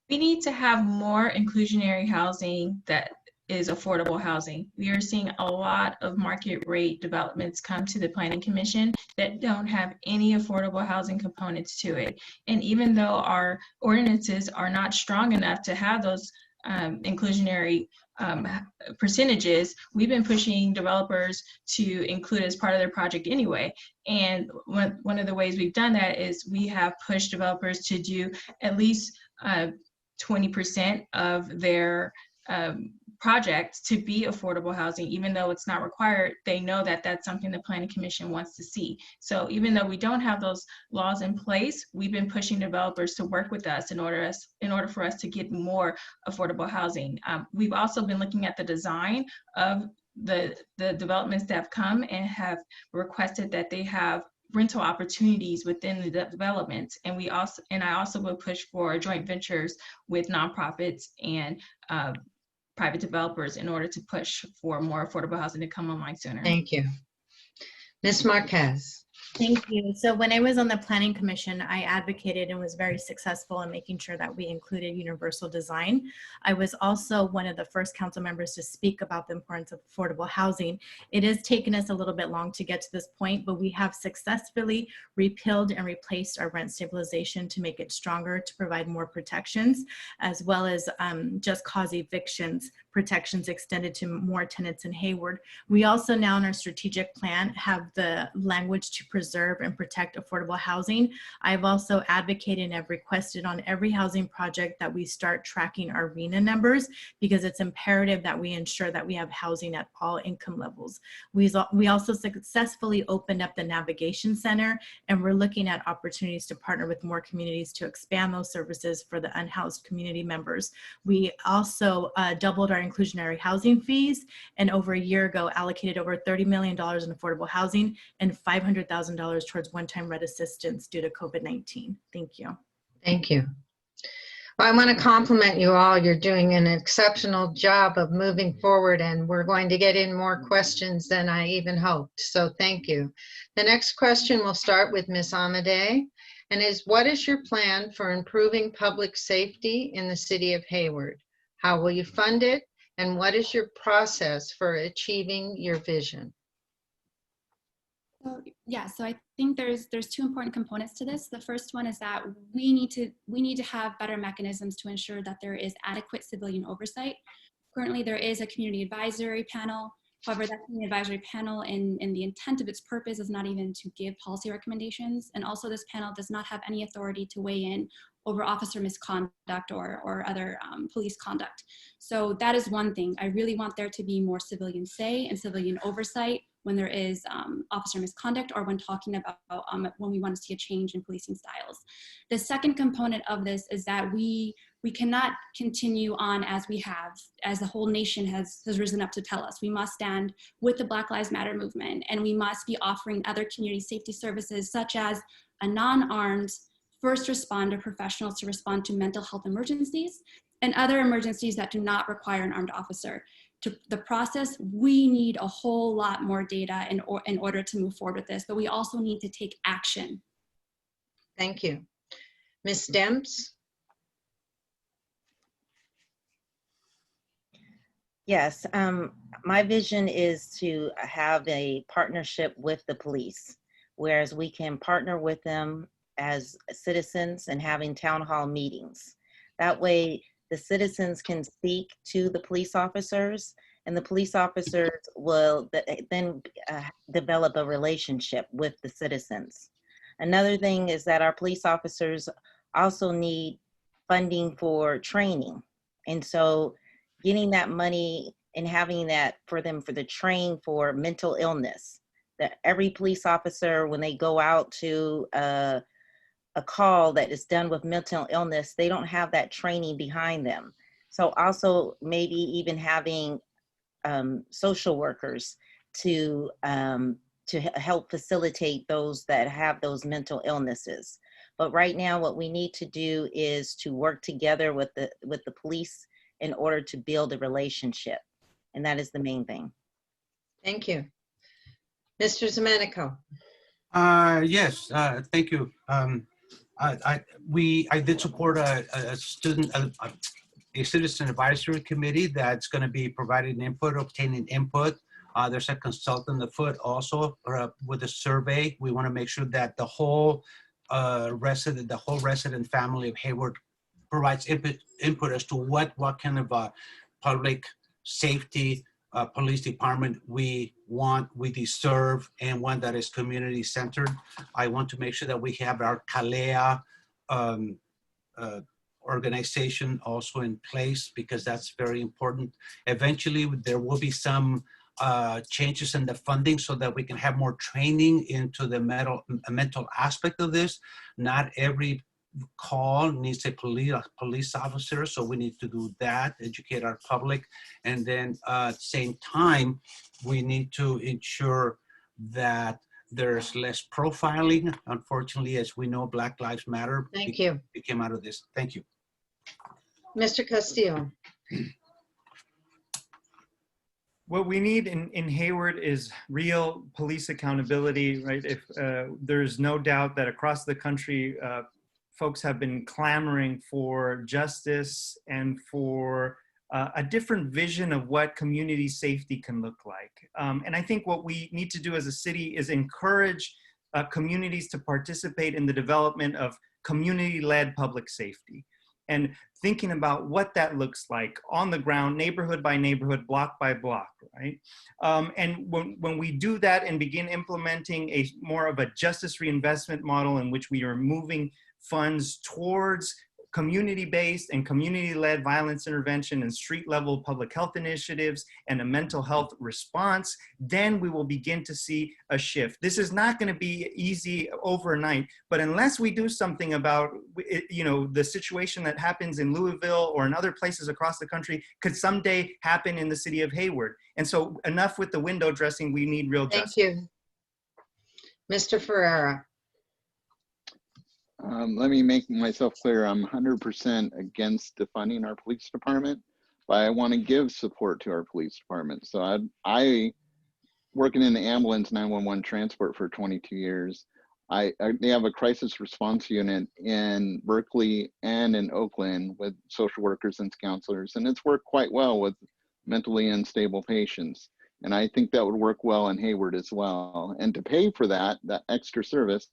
We need to have more inclusionary housing that is affordable housing. We are seeing a lot of market rate developments come to the Planning Commission that don't have any affordable housing components to it. And even though our ordinances are not strong enough to have those inclusionary percentages, we've been pushing developers to include as part of their project anyway. And one of the ways we've done that is we have pushed developers to do at least 20% of their projects to be affordable housing. Even though it's not required, they know that that's something the Planning Commission wants to see. So even though we don't have those laws in place, we've been pushing developers to work with us in order for us to get more affordable housing. We've also been looking at the design of the developments that have come and have requested that they have rental opportunities within the developments. And I also will push for joint ventures with nonprofits and private developers in order to push for more affordable housing to come online sooner. Thank you. Ms. Marquez. Thank you. So when I was on the Planning Commission, I advocated and was very successful in making sure that we included universal design. I was also one of the first council members to speak about the importance of affordable housing. It has taken us a little bit long to get to this point, but we have successfully repealed and replaced our rent stabilization to make it stronger, to provide more protections, as well as just cause evictions protections extended to more tenants in Hayward. We also now in our strategic plan have the language to preserve and protect affordable housing. I've also advocated and have requested on every housing project that we start tracking our RHNA numbers, because it's imperative that we ensure that we have housing at all income levels. We also successfully opened up the Navigation Center, and we're looking at opportunities to partner with more communities to expand those services for the unhoused community members. We also doubled our inclusionary housing fees, and over a year ago allocated over $30 million in affordable housing and $500,000 towards one-time rent assistance due to COVID-19. Thank you. Thank you. Well, I want to compliment you all. You're doing an exceptional job of moving forward, and we're going to get in more questions than I even hoped. So thank you. The next question will start with Ms. Amade, and is, what is your plan for improving public safety in the city of Hayward? How will you fund it? And what is your process for achieving your vision? So I think there's two important components to this. The first one is that we need to have better mechanisms to ensure that there is adequate civilian oversight. Currently, there is a community advisory panel. However, that community advisory panel and the intent of its purpose is not even to give policy recommendations. And also this panel does not have any authority to weigh in over officer misconduct or other police conduct. So that is one thing. I really want there to be more civilian say and civilian oversight when there is officer misconduct or when talking about when we want to see a change in policing styles. The second component of this is that we cannot continue on as we have, as the whole nation has risen up to tell us. We must stand with the Black Lives Matter movement, and we must be offering other community safety services such as a non-armed first responder professionals to respond to mental health emergencies and other emergencies that do not require an armed officer. To the process, we need a whole lot more data in order to move forward with this, but we also need to take action. Thank you. Ms. Demps? Yes, my vision is to have a partnership with the police, whereas we can partner with them as citizens and having town hall meetings. That way, the citizens can speak to the police officers, and the police officers will then develop a relationship with the citizens. Another thing is that our police officers also need funding for training. And so getting that money and having that for them for the train for mental illness, that every police officer, when they go out to a call that is done with mental illness, they don't have that training behind them. So also maybe even having social workers to help facilitate those that have those mental illnesses. But right now, what we need to do is to work together with the police in order to build a relationship. And that is the main thing. Thank you. Mr. Zermeno. Yes, thank you. I did support a citizen advisory committee that's going to be providing input, obtaining input. There's a consultant afoot also with a survey. We want to make sure that the whole resident family of Hayward provides input as to what kind of public safety police department we want, we deserve, and one that is community centered. I want to make sure that we have our CALEA organization also in place, because that's very important. Eventually, there will be some changes in the funding so that we can have more training into the mental aspect of this. Not every call needs a police officer, so we need to do that, educate our public, and then at the same time, we need to ensure that there's less profiling. Unfortunately, as we know, Black Lives Matter became out of this. Thank you. Mr. Castillo. What we need in Hayward is real police accountability, right? If there's no doubt that across the country, folks have been clamoring for justice and for a different vision of what community safety can look like. And I think what we need to do as a city is encourage communities to participate in the development of community-led public safety, and thinking about what that looks like on the ground, neighborhood by neighborhood, block by block, right? And when we do that and begin implementing a more of a justice reinvestment model in which we are moving funds towards community-based and community-led violence intervention and street-level public health initiatives and a mental health response, then we will begin to see a shift. This is not going to be easy overnight, but unless we do something about the situation that happens in Louisville or in other places across the country could someday happen in the city of Hayward. And so enough with the window dressing, we need real justice. Thank you. Mr. Ferreira. Let me make myself clear. I'm 100% against defunding our police department, but I want to give support to our police department. So I working in the ambulance 911 transport for 22 years. They have a crisis response unit in Berkeley and in Oakland with social workers and counselors, and it's worked quite well with mentally unstable patients. And I think that would work well in Hayward as well. And to pay for that extra service,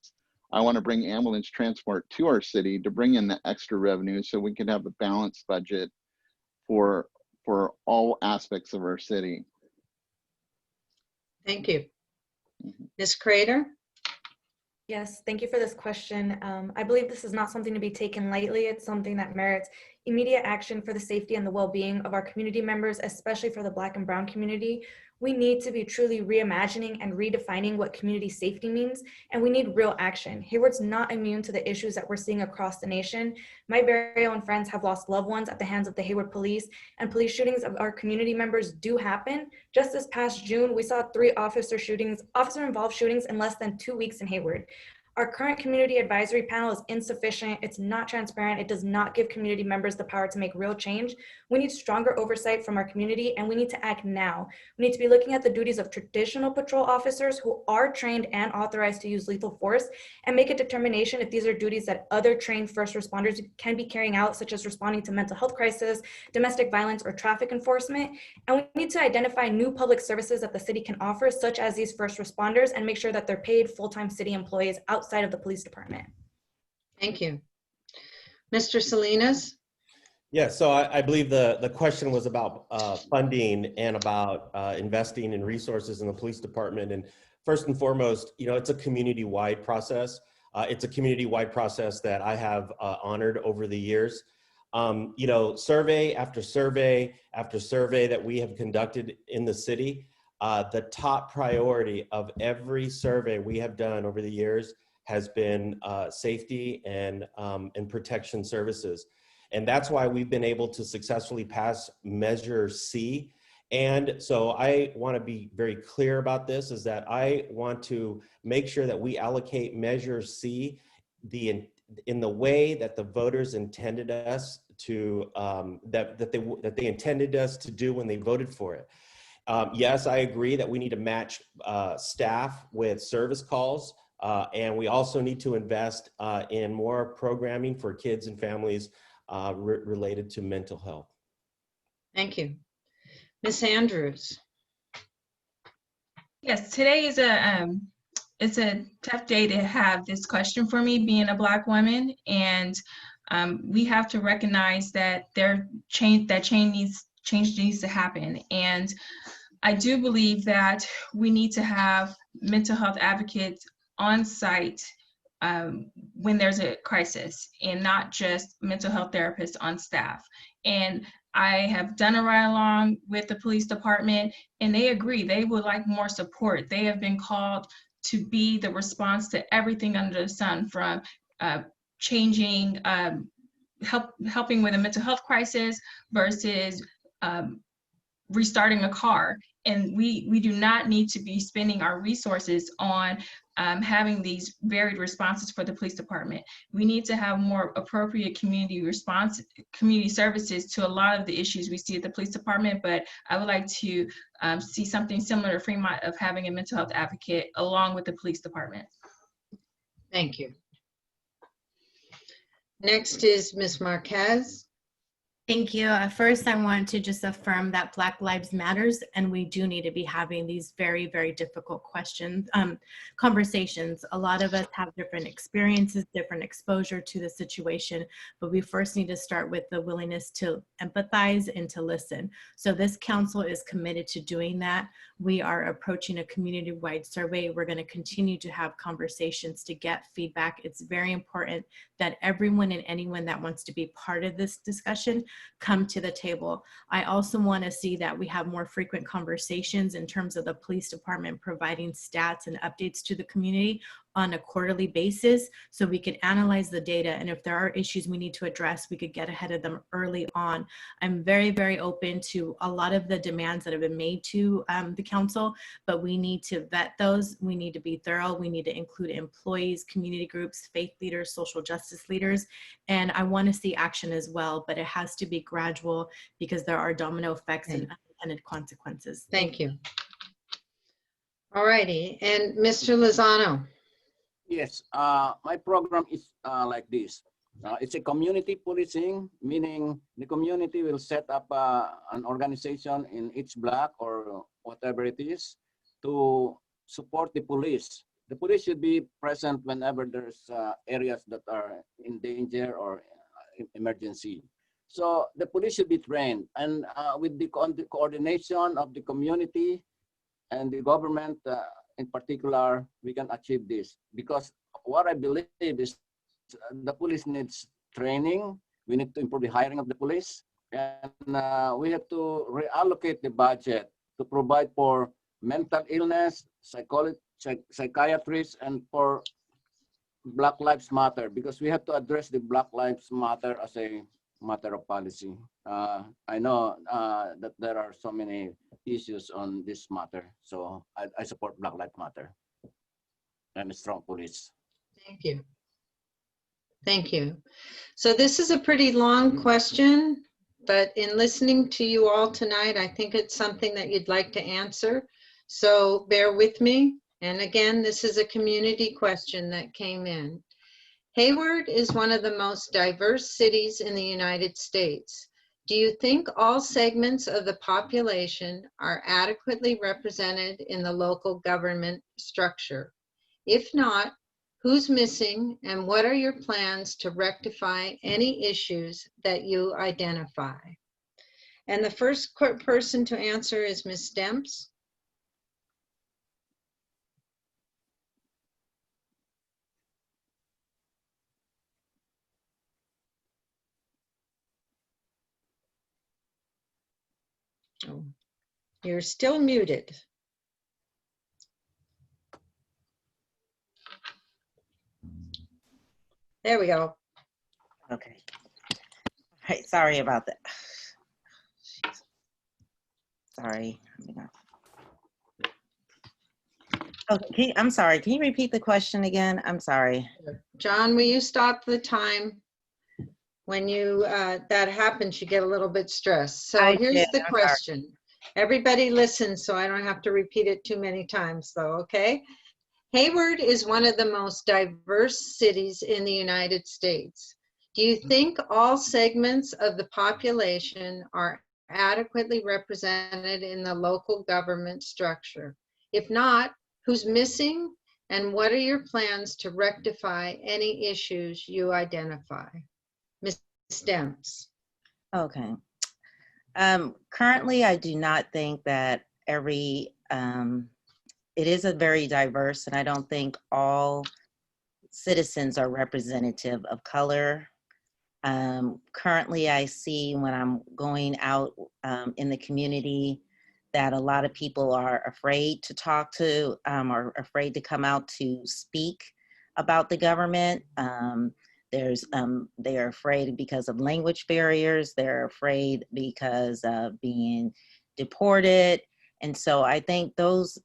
I want to bring ambulance transport to our city to bring in the extra revenue so we can have a balanced budget for all aspects of our city. Thank you. Ms. Crader? Yes, thank you for this question. I believe this is not something to be taken lightly. It's something that merits immediate action for the safety and the well-being of our community members, especially for the Black and Brown community. We need to be truly reimagining and redefining what community safety means, and we need real action. Hayward's not immune to the issues that we're seeing across the nation. My very own friends have lost loved ones at the hands of the Hayward police, and police shootings of our community members do happen. Just this past June, we saw 3 officer-involved shootings in less than 2 weeks in Hayward. Our current community advisory panel is insufficient. It's not transparent. It does not give community members the power to make real change. We need stronger oversight from our community, and we need to act now. We need to be looking at the duties of traditional patrol officers who are trained and authorized to use lethal force, and make a determination if these are duties that other trained first responders can be carrying out, such as responding to mental health crisis, domestic violence, or traffic enforcement. And we need to identify new public services that the city can offer, such as these first responders, and make sure that they're paid full-time city employees outside of the police department. Thank you. Mr. Salinas? Yeah, so I believe the question was about funding and about investing in resources in the police department. And first and foremost, it's a community-wide process. It's a community-wide process that I have honored over the years. Survey after survey after survey that we have conducted in the city, the top priority of every survey we have done over the years has been safety and protection services. And that's why we've been able to successfully pass Measure C. And so I want to be very clear about this, is that I want to make sure that we allocate Measure C in the way that the voters intended us to, that they intended us to do when they voted for it. Yes, I agree that we need to match staff with service calls, and we also need to invest in more programming for kids and families related to mental health. Thank you. Ms. Andrews? Yes, today is it's a tough day to have this question for me, being a Black woman, and we have to recognize that change needs to happen. And I do believe that we need to have mental health advocates on site when there's a crisis, and not just mental health therapists on staff. And I have done a ride along with the police department, and they agree. They would like more support. They have been called to be the response to everything under the sun, from changing, helping with a mental health crisis versus restarting a car. And we do not need to be spending our resources on having these varied responses for the police department. We need to have more appropriate community services to a lot of the issues we see at the police department, but I would like to see something similar to Fremont of having a mental health advocate along with the police department. Thank you. Next is Ms. Marquez. Thank you. First, I want to just affirm that Black Lives Matters, and we do need to be having these very, very difficult conversations. A lot of us have different experiences, different exposure to the situation, but we first need to start with the willingness to empathize and to listen. So this council is committed to doing that. We are approaching a community-wide survey. We're going to continue to have conversations to get feedback. It's very important that everyone and anyone that wants to be part of this discussion come to the table. I also want to see that we have more frequent conversations in terms of the police department providing stats and updates to the community on a quarterly basis so we can analyze the data, and if there are issues we need to address, we could get ahead of them early on. I'm very, very open to a lot of the demands that have been made to the council, but we need to vet those. We need to be thorough. We need to include employees, community groups, faith leaders, social justice leaders, and I want to see action as well, but it has to be gradual because there are domino effects and unintended consequences. Thank you. All righty, and Mr. Lozano. Yes, my program is like this. It's a community policing, meaning the community will set up an organization in each block or whatever it is to support the police. The police should be present whenever there's areas that are in danger or emergency. So the police should be trained, and with the coordination of the community and the government in particular, we can achieve this. Because what I believe is the police needs training. We need to improve the hiring of the police, and we have to reallocate the budget to provide for mental illness, psychiatrists, and for Black Lives Matter, because we have to address the Black Lives Matter as a matter of policy. I know that there are so many issues on this matter, so I support Black Lives Matter and a strong police. Thank you. Thank you. So this is a pretty long question, but in listening to you all tonight, I think it's something that you'd like to answer. So bear with me. And again, this is a community question that came in. Hayward is one of the most diverse cities in the United States. Do you think all segments of the population are adequately represented in the local government structure? If not, who's missing and what are your plans to rectify any issues that you identify? And the first person to answer is Ms. Demps. Oh, you're still muted. There we go. Okay. Hey, sorry about that. Sorry. Okay, I'm sorry. Can you repeat the question again? I'm sorry. John, will you stop the time? When you that happens, you get a little bit stressed. So here's the question. Everybody listen so I don't have to repeat it too many times though, okay? Hayward is one of the most diverse cities in the United States. Do you think all segments of the population are adequately represented in the local government structure? If not, who's missing and what are your plans to rectify any issues you identify? Ms. Demps. Okay. Currently, I do not think that it is a very diverse, and I don't think all citizens are representative of color. Currently, I see when I'm going out in the community that a lot of people are afraid to talk to, or afraid to come out to speak about the government. They are afraid because of language barriers. They're afraid because of being deported. And so I think those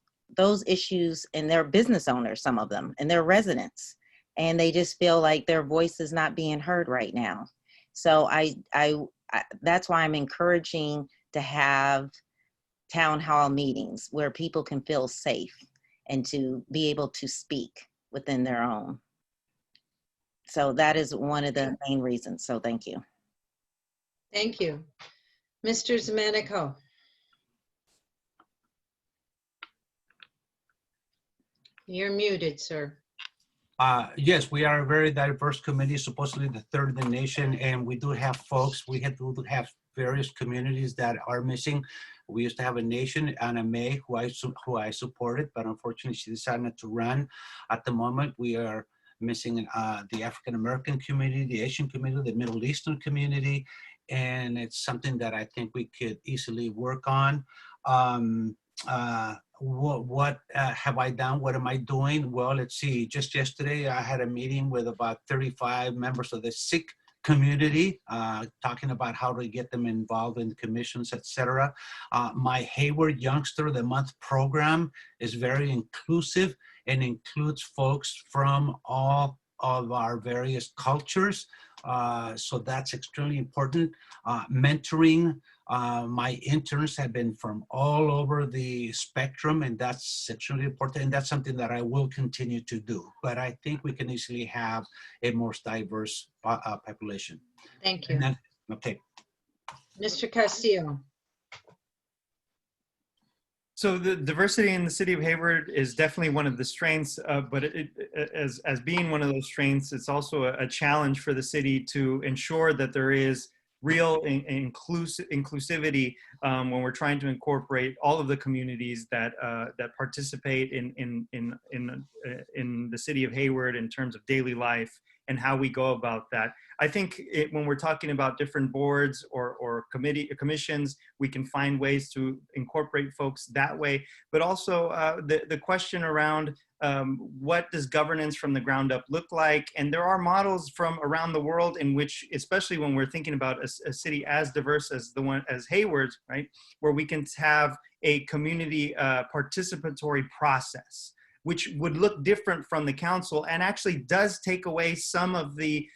issues, and they're business owners, some of them, and they're residents, and they just feel like their voice is not being heard right now. So I that's why I'm encouraging to have town hall meetings where people can feel safe and to be able to speak within their own. So that is one of the main reasons. So thank you. Thank you. Mr. Zermeno. You're muted, sir. Yes, we are a very diverse committee, supposedly the third in the nation, and we do have folks, we do have various communities that are missing. We used to have a nation, Anna May, who I supported, but unfortunately she decided not to run. At the moment, we are missing the African-American community, the Asian community, the Middle Eastern community, and it's something that I think we could easily work on. What have I done? What am I doing? Well, let's see. Just yesterday, I had a meeting with about 35 members of the Sikh community, talking about how to get them involved in commissions, etc. My Hayward Youngster of the Month program is very inclusive and includes folks from all of our various cultures. So that's extremely important. Mentoring. My interns have been from all over the spectrum, and that's extremely important, and that's something that I will continue to do. But I think we can easily have a more diverse population. Thank you. Then, okay. Mr. Castillo. So the diversity in the city of Hayward is definitely one of the strengths, but as being one of those strengths, it's also a challenge for the city to ensure that there is real inclusivity when we're trying to incorporate all of the communities that participate in the city of Hayward in terms of daily life and how we go about that. I think when we're talking about different boards or commissions, we can find ways to incorporate folks that way. But also the question around what does governance from the ground up look like? And there are models from around the world in which, especially when we're thinking about a city as diverse as the one as Hayward, right, where we can have a community participatory process, which would look different from the council and actually does take away some of the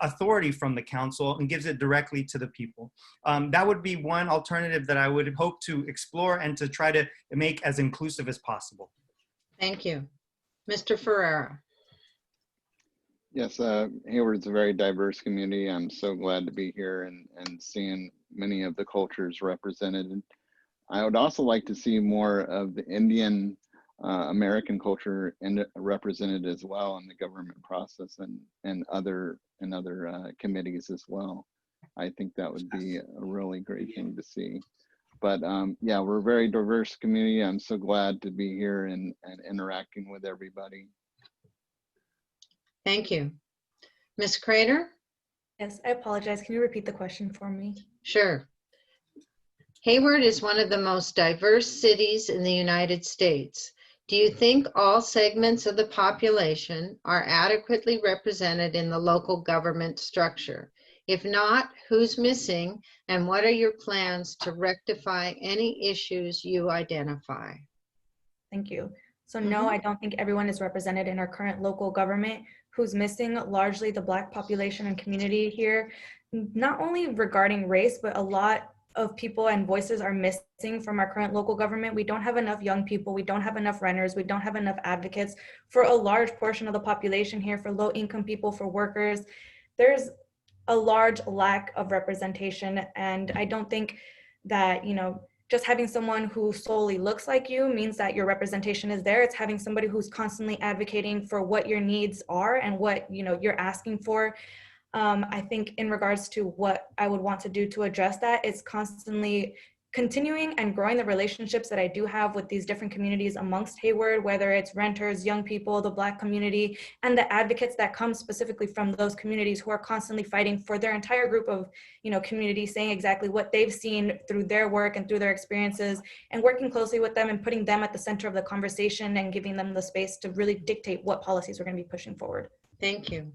authority from the council and gives it directly to the people. That would be one alternative that I would hope to explore and to try to make as inclusive as possible. Thank you. Mr. Ferreira. Yes, Hayward's a very diverse community. I'm so glad to be here and seeing many of the cultures represented. I would also like to see more of the Indian American culture represented as well in the government process and other committees as well. I think that would be a really great thing to see. But yeah, we're a very diverse community. I'm so glad to be here and interacting with everybody. Thank you. Ms. Crader? Yes, I apologize. Can you repeat the question for me? Sure. Hayward is one of the most diverse cities in the United States. Do you think all segments of the population are adequately represented in the local government structure? If not, who's missing, and what are your plans to rectify any issues you identify? Thank you. So no, I don't think everyone is represented in our current local government. Who's missing? Largely the Black population and community here, not only regarding race, but a lot of people and voices are missing from our current local government. We don't have enough young people. We don't have enough renters. We don't have enough advocates for a large portion of the population here, for low income people, for workers. There's a large lack of representation. And I don't think that, just having someone who solely looks like you means that your representation is there. It's having somebody who's constantly advocating for what your needs are and what you're asking for. I think in regards to what I would want to do to address that, it's constantly continuing and growing the relationships that I do have with these different communities amongst Hayward, whether it's renters, young people, the Black community, and the advocates that come specifically from those communities who are constantly fighting for their entire group of, communities, saying exactly what they've seen through their work and through their experiences, and working closely with them and putting them at the center of the conversation and giving them the space to really dictate what policies we're going to be pushing forward. Thank you.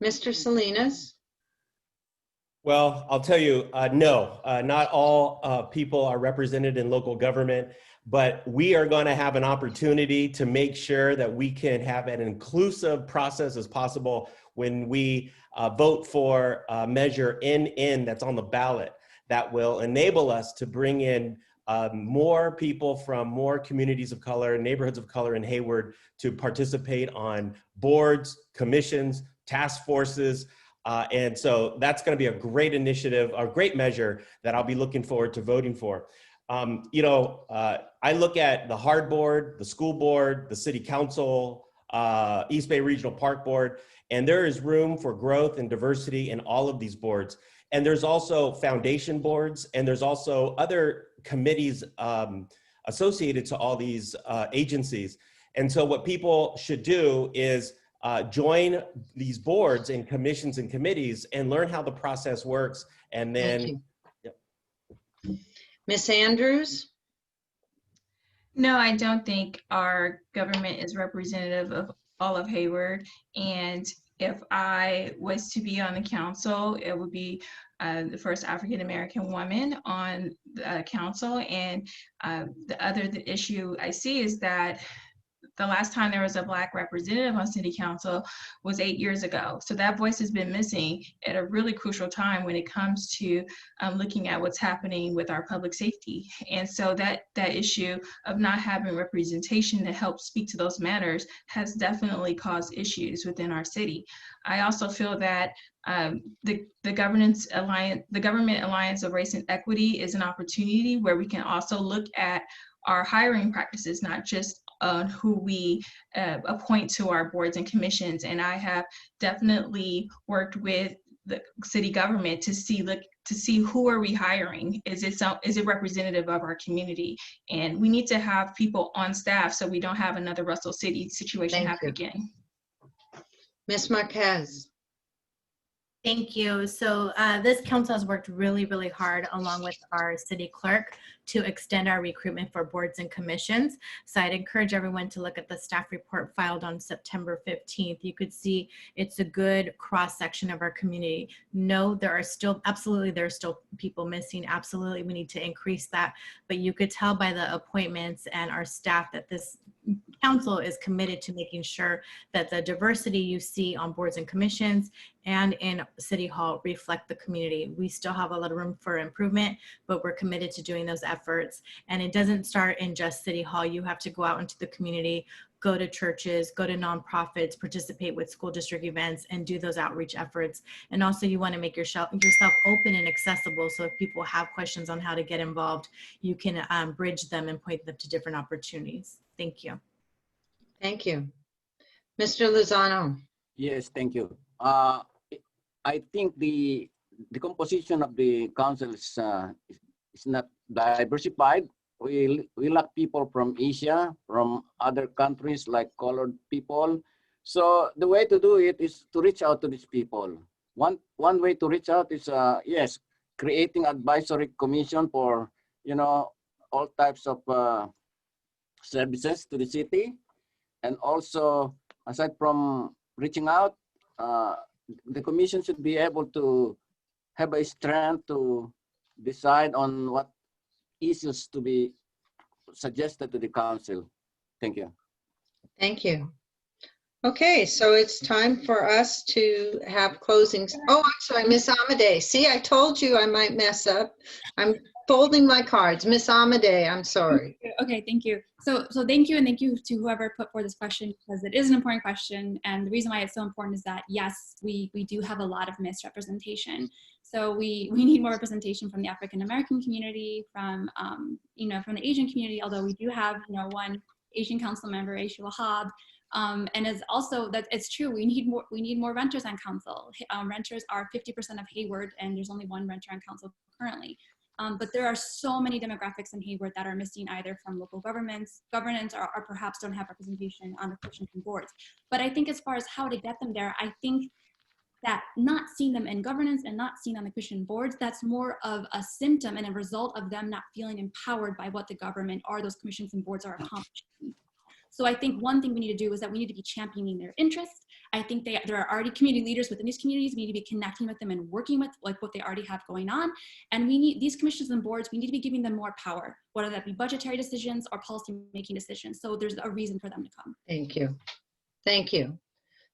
Mr. Salinas? Well, I'll tell you, no, not all people are represented in local government, but we are going to have an opportunity to make sure that we can have an inclusive process as possible when we vote for Measure NN that's on the ballot that will enable us to bring in more people from more communities of color and neighborhoods of color in Hayward to participate on boards, commissions, task forces, And so that's going to be a great initiative, a great measure that I'll be looking forward to voting for. I look at the hard board, the school board, the city council, East Bay Regional Park Board, and there is room for growth and diversity in all of these boards. And there's also foundation boards, and there's also other committees associated to all these agencies. And so what people should do is join these boards and commissions and committees and learn how the process works. And then, Ms. Andrews? No, I don't think our government is representative of all of Hayward. And if I was to be on the council, it would be the first African-American woman on the council. And the issue I see is that the last time there was a Black representative on city council was 8 years ago. So that voice has been missing at a really crucial time when it comes to looking at what's happening with our public safety. And so that issue of not having representation to help speak to those matters has definitely caused issues within our city. I also feel that the Government Alliance of Race and Equity is an opportunity where we can also look at our hiring practices, not just on who we appoint to our boards and commissions. And I have definitely worked with the city government to see who are we hiring? Is it representative of our community? And we need to have people on staff so we don't have another Russell City situation happen again. Ms. Marquez. Thank you. So this council has worked really, really hard along with our city clerk to extend our recruitment for boards and commissions. So I'd encourage everyone to look at the staff report filed on September 15th. You could see it's a good cross section of our community. No, there are still people missing. Absolutely, we need to increase that. But you could tell by the appointments and our staff that this council is committed to making sure that the diversity you see on boards and commissions and in City Hall reflect the community. We still have a lot of room for improvement, but we're committed to doing those efforts. And it doesn't start in just City Hall. You have to go out into the community, go to churches, go to nonprofits, participate with school district events, and do those outreach efforts. And also you want to make yourself open and accessible, so if people have questions on how to get involved, you can bridge them and point them to different opportunities. Thank you. Thank you. Mr. Lozano. Yes, thank you. I think the composition of the council is not diversified. We lack people from Asia, from other countries like colored people. So the way to do it is to reach out to these people. One way to reach out is yes, creating advisory commission for all types of services to the city, and also aside from reaching out, the commission should be able to have a strength to decide on what issues to be suggested to the council. Thank you. Thank you. Okay, so it's time for us to have closings. Oh, I'm sorry, Miss Amade. See, I told you I might mess up. I'm folding my cards. Miss Amade, I'm sorry. Okay, thank you. So thank you, and thank you to whoever put forward this question, because it is an important question. And the reason why it's so important is that, yes, we do have a lot of misrepresentation. So we need more representation from the African-American community, from from the Asian community, although we do have one Asian council member, Aisha Wahab. And it's also that it's true. We need more renters on council. Renters are 50% of Hayward, and there's only one renter on council currently. But there are so many demographics in Hayward that are missing, either from local governance, or perhaps don't have representation on the commissions and boards. But I think as far as how to get them there, I think that not seeing them in governance and not seen on the commission boards, that's more of a symptom and a result of them not feeling empowered by what the government or those commissions and boards are accomplishing. So I think one thing we need to do is that we need to be championing their interests. I think there are already community leaders within these communities. We need to be connecting with them and working with what they already have going on. And we need these commissions and boards, we need to be giving them more power, whether that be budgetary decisions or policy making decisions. So there's a reason for them to come. Thank you. Thank you.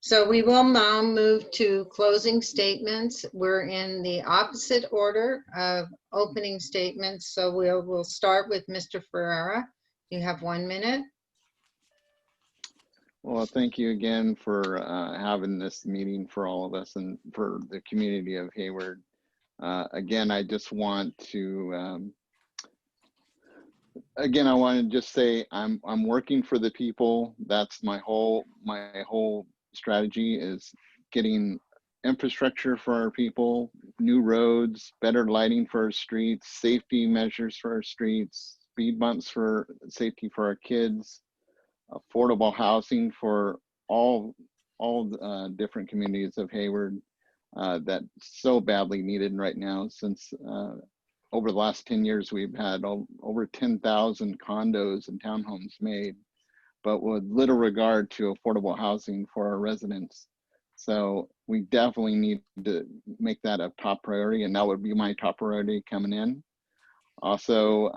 So we will now move to closing statements. We're in the opposite order of opening statements. So we'll start with Mr. Ferreira. You have 1 minute. Well, thank you again for having this meeting for all of us and for the community of Hayward. Again, I just want to, I want to just say I'm working for the people. That's my whole strategy is getting infrastructure for our people, new roads, better lighting for our streets, safety measures for our streets, speed bumps for safety for our kids, affordable housing for all different communities of Hayward that so badly needed right now. Since over the last 10 years, we've had over 10,000 condos and townhomes made, but with little regard to affordable housing for our residents. So we definitely need to make that a top priority, and that would be my top priority coming in. Also,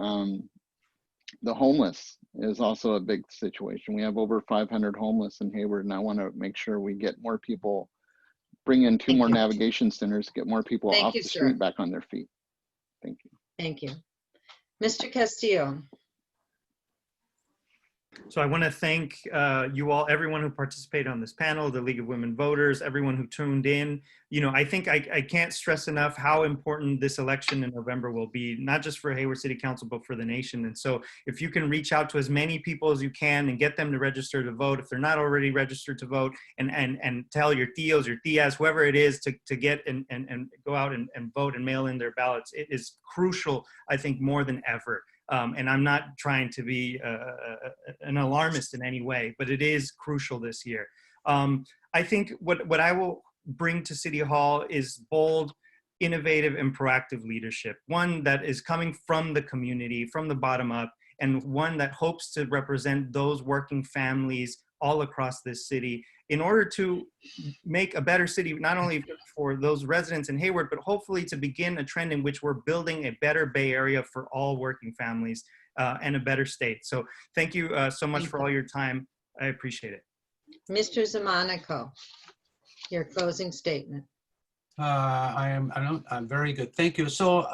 the homeless is also a big situation. We have over 500 homeless in Hayward, and I want to make sure we get more people, bring in two more navigation centers, get more people off the street back on their feet. Thank you. Thank you. Mr. Castillo. So I want to thank you all, everyone who participated on this panel, the League of Women Voters, everyone who tuned in. You know, I think I can't stress enough how important this election in November will be, not just for Hayward City Council, but for the nation. And so if you can reach out to as many people as you can and get them to register to vote, if they're not already registered to vote, and tell your tios, your tias, whoever it is to get and go out and vote and mail in their ballots, it is crucial, I think, more than ever. And I'm not trying to be an alarmist in any way, but it is crucial this year. I think what I will bring to City Hall is bold, innovative, and proactive leadership. One that is coming from the community, from the bottom up, and one that hopes to represent those working families all across this city in order to make a better city, not only for those residents in Hayward, but hopefully to begin a trend in which we're building a better Bay Area for all working families and a better state. So thank you so much for all your time. I appreciate it. Mr. Zamanico, your closing statement. I'm very good. Thank you. So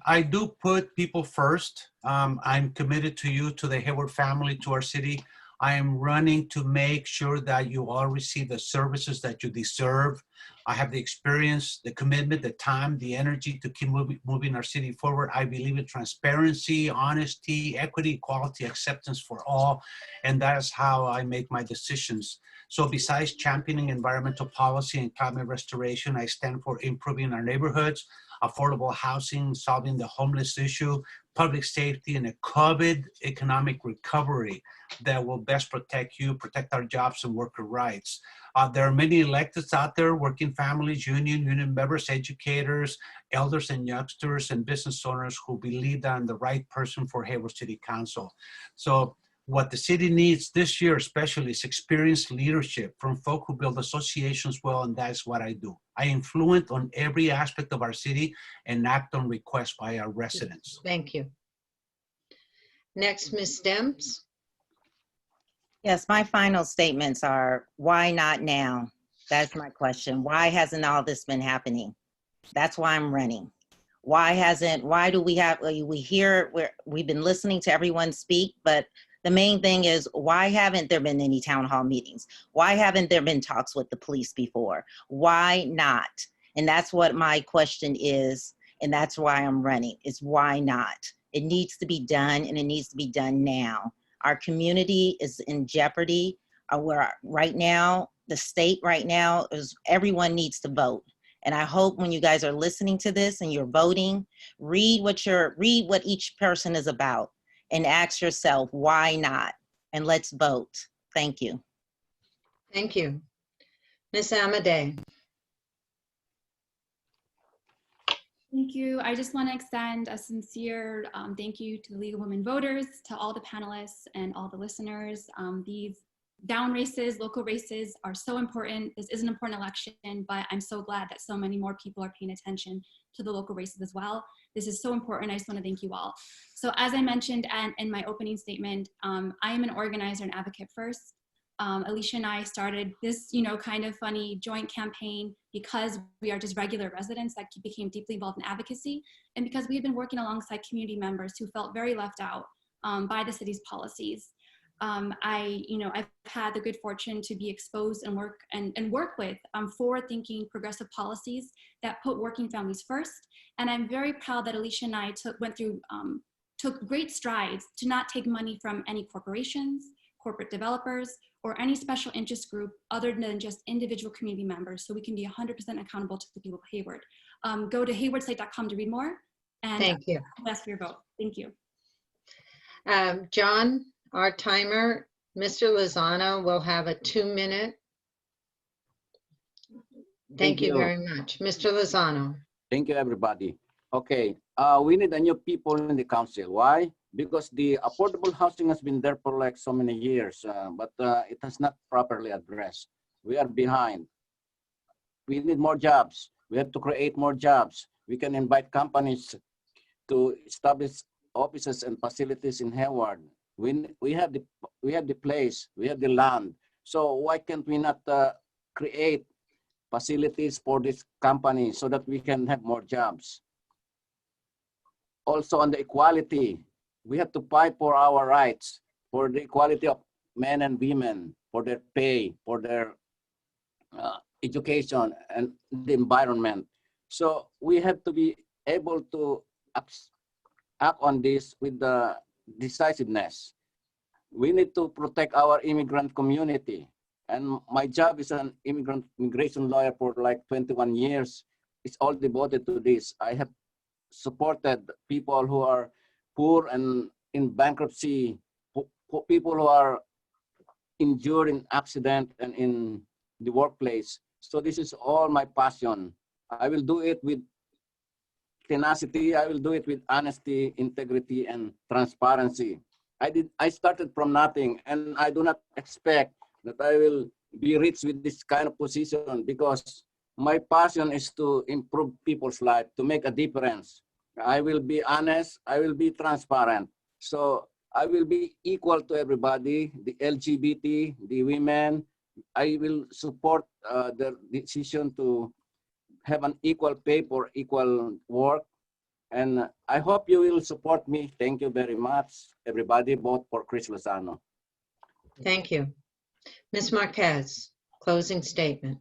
I do put people first. I'm committed to you, to the Hayward family, to our city. I am running to make sure that you all receive the services that you deserve. I have the experience, the commitment, the time, the energy to keep moving our city forward. I believe in transparency, honesty, equity, equality, acceptance for all. And that is how I make my decisions. So besides championing environmental policy and climate restoration, I stand for improving our neighborhoods, affordable housing, solving the homeless issue, public safety, and a COVID economic recovery that will best protect you, protect our jobs and worker rights. There are many electeds out there, working families, union members, educators, elders and youngsters, and business owners who believe that I'm the right person for Hayward City Council. So what the city needs this year especially is experienced leadership from folk who build associations well, and that's what I do. I influence on every aspect of our city and act on requests by our residents. Thank you. Next, Ms. Demps. Yes, my final statements are, why not now? That's my question. Why hasn't all this been happening? That's why I'm running. Why do we've been listening to everyone speak, but the main thing is, why haven't there been any town hall meetings? Why haven't there been talks with the police before? Why not? And that's what my question is, and that's why I'm running, is why not? It needs to be done, and it needs to be done now. Our community is in jeopardy. Right now, the state right now is, everyone needs to vote. And I hope when you guys are listening to this and you're voting, read what each person is about and ask yourself, why not? And let's vote. Thank you. Thank you. Ms. Amadei. Thank you. I just want to extend a sincere thank you to the League of Women Voters, to all the panelists and all the listeners. These down races, local races are so important. This is an important election, but I'm so glad that so many more people are paying attention to the local races as well. This is so important. I just want to thank you all. So as I mentioned in my opening statement, I am an organizer and advocate first. Elisha and I started this, kind of funny joint campaign because we are just regular residents that became deeply involved in advocacy, and because we had been working alongside community members who felt very left out by the city's policies. I've had the good fortune to be exposed and work with forward-thinking progressive policies that put working families first. And I'm very proud that Elisha and I took great strides to not take money from any corporations, corporate developers, or any special interest group other than just individual community members, so we can be 100% accountable to the people of Hayward. Go to haywardsite.com to read more. And Thank you. ask for your vote. Thank you. John, our timer, Mr. Lozano will have a 2-minute. Thank you very much. Mr. Lozano. Thank you, everybody. Okay, we need a new people in the council. Why? Because the affordable housing has been there for like so many years, but it has not properly addressed. We are behind. We need more jobs. We have to create more jobs. We can invite companies to establish offices and facilities in Hayward. We have the place, we have the land. So why can't we not create facilities for this company so that we can have more jobs? Also on the equality, we have to fight for our rights, for the equality of men and women, for their pay, for their education and the environment. So we have to be able to act on this with the decisiveness. We need to protect our immigrant community. And my job is an immigration lawyer for like 21 years. It's all devoted to this. I have supported people who are poor and in bankruptcy, people who are injured in accident and in the workplace. So this is all my passion. I will do it with tenacity. I will do it with honesty, integrity, and transparency. I started from nothing, and I do not expect that I will be rich with this kind of position, because my passion is to improve people's life, to make a difference. I will be honest, I will be transparent. So I will be equal to everybody, the LGBT, the women. I will support their decision to have an equal pay for equal work. And I hope you will support me. Thank you very much, everybody. Vote for Chris Lozano. Thank you. Ms. Marquez, closing statement.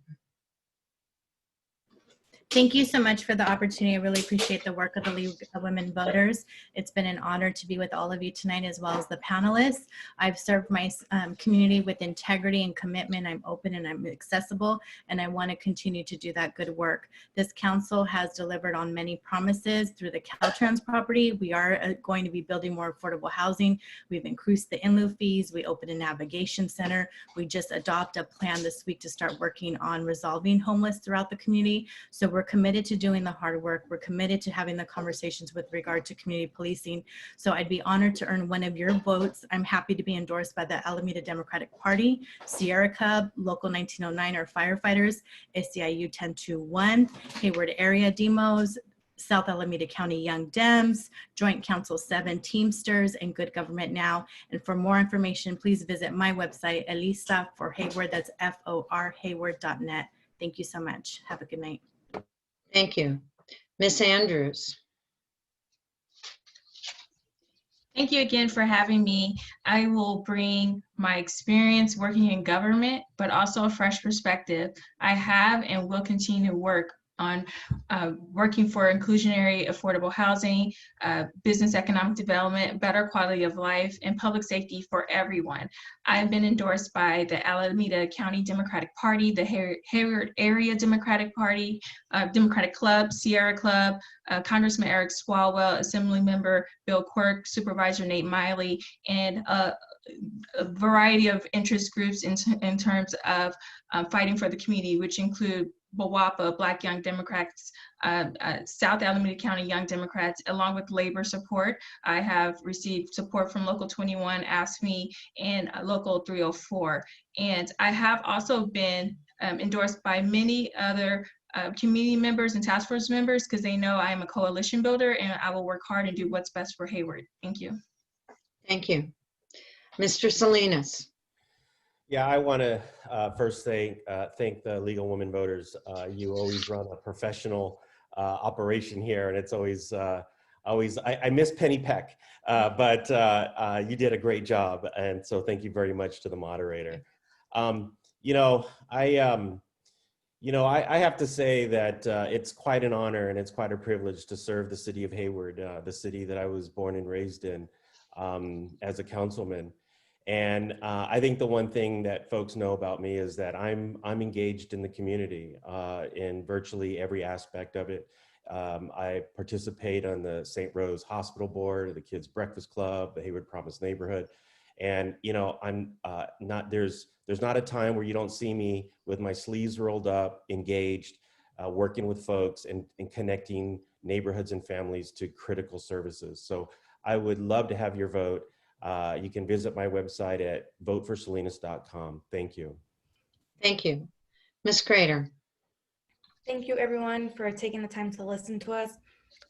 Thank you so much for the opportunity. I really appreciate the work of the League of Women Voters. It's been an honor to be with all of you tonight, as well as the panelists. I've served my community with integrity and commitment. I'm open and I'm accessible, and I want to continue to do that good work. This council has delivered on many promises through the Caltrans property. We are going to be building more affordable housing. We've increased the in-lieu fees. We opened a navigation center. We just adopted a plan this week to start working on resolving homeless throughout the community. So we're committed to doing the hard work. We're committed to having the conversations with regard to community policing. So I'd be honored to earn one of your votes. I'm happy to be endorsed by the Alameda Democratic Party, Sierra Club, Local 1909, our firefighters, SEIU 1021, Hayward Area Demos, South Alameda County Young Dems, Joint Council 7 Teamsters, and Good Government Now. And for more information, please visit my website, Elisa for Hayward, that's FOR Hayward.net. Thank you so much. Have a good night. Thank you. Ms. Andrews. Thank you again for having me. I will bring my experience working in government, but also a fresh perspective. I have and will continue to work on working for inclusionary affordable housing, business economic development, better quality of life, and public safety for everyone. I've been endorsed by the Alameda County Democratic Party, the Hayward Area Democratic Party, Democratic Club, Sierra Club, Congressman Eric Swalwell, Assembly Member Bill Quirk, Supervisor Nate Miley, and a variety of interest groups in terms of fighting for the community, which include BWAPA, Black Young Democrats, South Alameda County Young Democrats, along with labor support. I have received support from Local 21, AFSCME, and Local 304. And I have also been endorsed by many other community members and task force members, because they know I am a coalition builder and I will work hard and do what's best for Hayward. Thank you. Thank you. Mr. Salinas. Yeah, I want to first thank the League of Women Voters. You always run a professional operation here, and it's always a I miss Penny Peck, but you did a great job. And so thank you very much to the moderator. You know, I have to say that it's quite an honor and it's quite a privilege to serve the city of Hayward, the city that I was born and raised in, as a councilman. And I think the one thing that folks know about me is that I'm engaged in the community in virtually every aspect of it. I participate on the St. Rose Hospital Board, the Kids Breakfast Club, the Hayward Promise Neighborhood. And, you know, I'm there's not a time where you don't see me with my sleeves rolled up, engaged, working with folks and connecting neighborhoods and families to critical services. So I would love to have your vote. You can visit my website at voteforsalinas.com. Thank you. Thank you. Ms. Crader. Thank you, everyone, for taking the time to listen to us.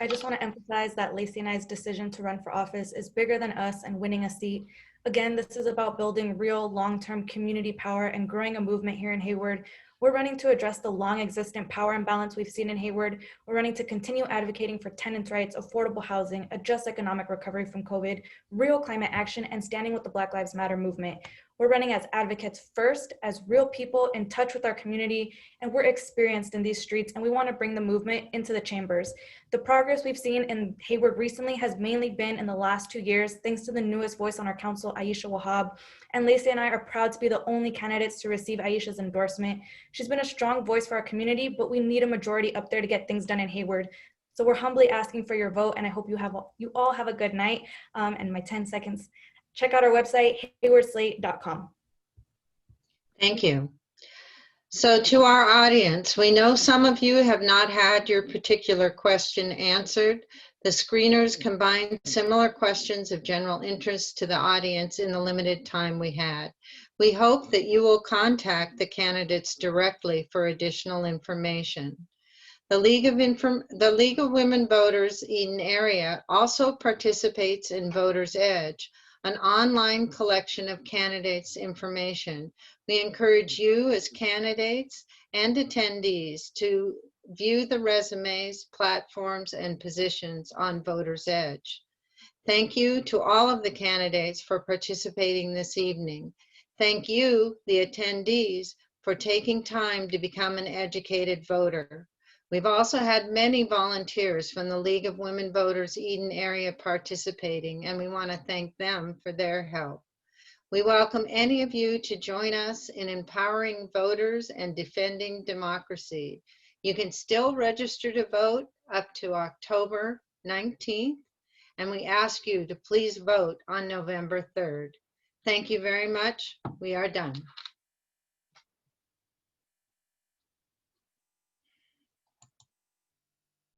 I just want to emphasize that Lacey and I's decision to run for office is bigger than us and winning a seat. Again, this is about building real long-term community power and growing a movement here in Hayward. We're running to address the long existent power imbalance we've seen in Hayward. We're running to continue advocating for tenants' rights, affordable housing, a just economic recovery from COVID, real climate action, and standing with the Black Lives Matter movement. We're running as advocates first, as real people in touch with our community, and we're experienced in these streets, and we want to bring the movement into the chambers. The progress we've seen in Hayward recently has mainly been in the last 2 years, thanks to the newest voice on our council, Aisha Wahab. And Lacey and I are proud to be the only candidates to receive Aisha's endorsement. She's been a strong voice for our community, but we need a majority up there to get things done in Hayward. So we're humbly asking for your vote, and I hope you all have a good night. And my 10 seconds. Check out our website, haywardslate.com. Thank you. So to our audience, we know some of you have not had your particular question answered. The screeners combined similar questions of general interest to the audience in the limited time we had. We hope that you will contact the candidates directly for additional information. The League of Women Voters Eden Area also participates in Voters Edge, an online collection of candidates' information. We encourage you as candidates and attendees to view the resumes, platforms, and positions on Voters Edge. Thank you to all of the candidates for participating this evening. Thank you, the attendees, for taking time to become an educated voter. We've also had many volunteers from the League of Women Voters Eden Area participating, and we want to thank them for their help. We welcome any of you to join us in empowering voters and defending democracy. You can still register to vote up to October 19th, and we ask you to please vote on November 3rd. Thank you very much. We are done.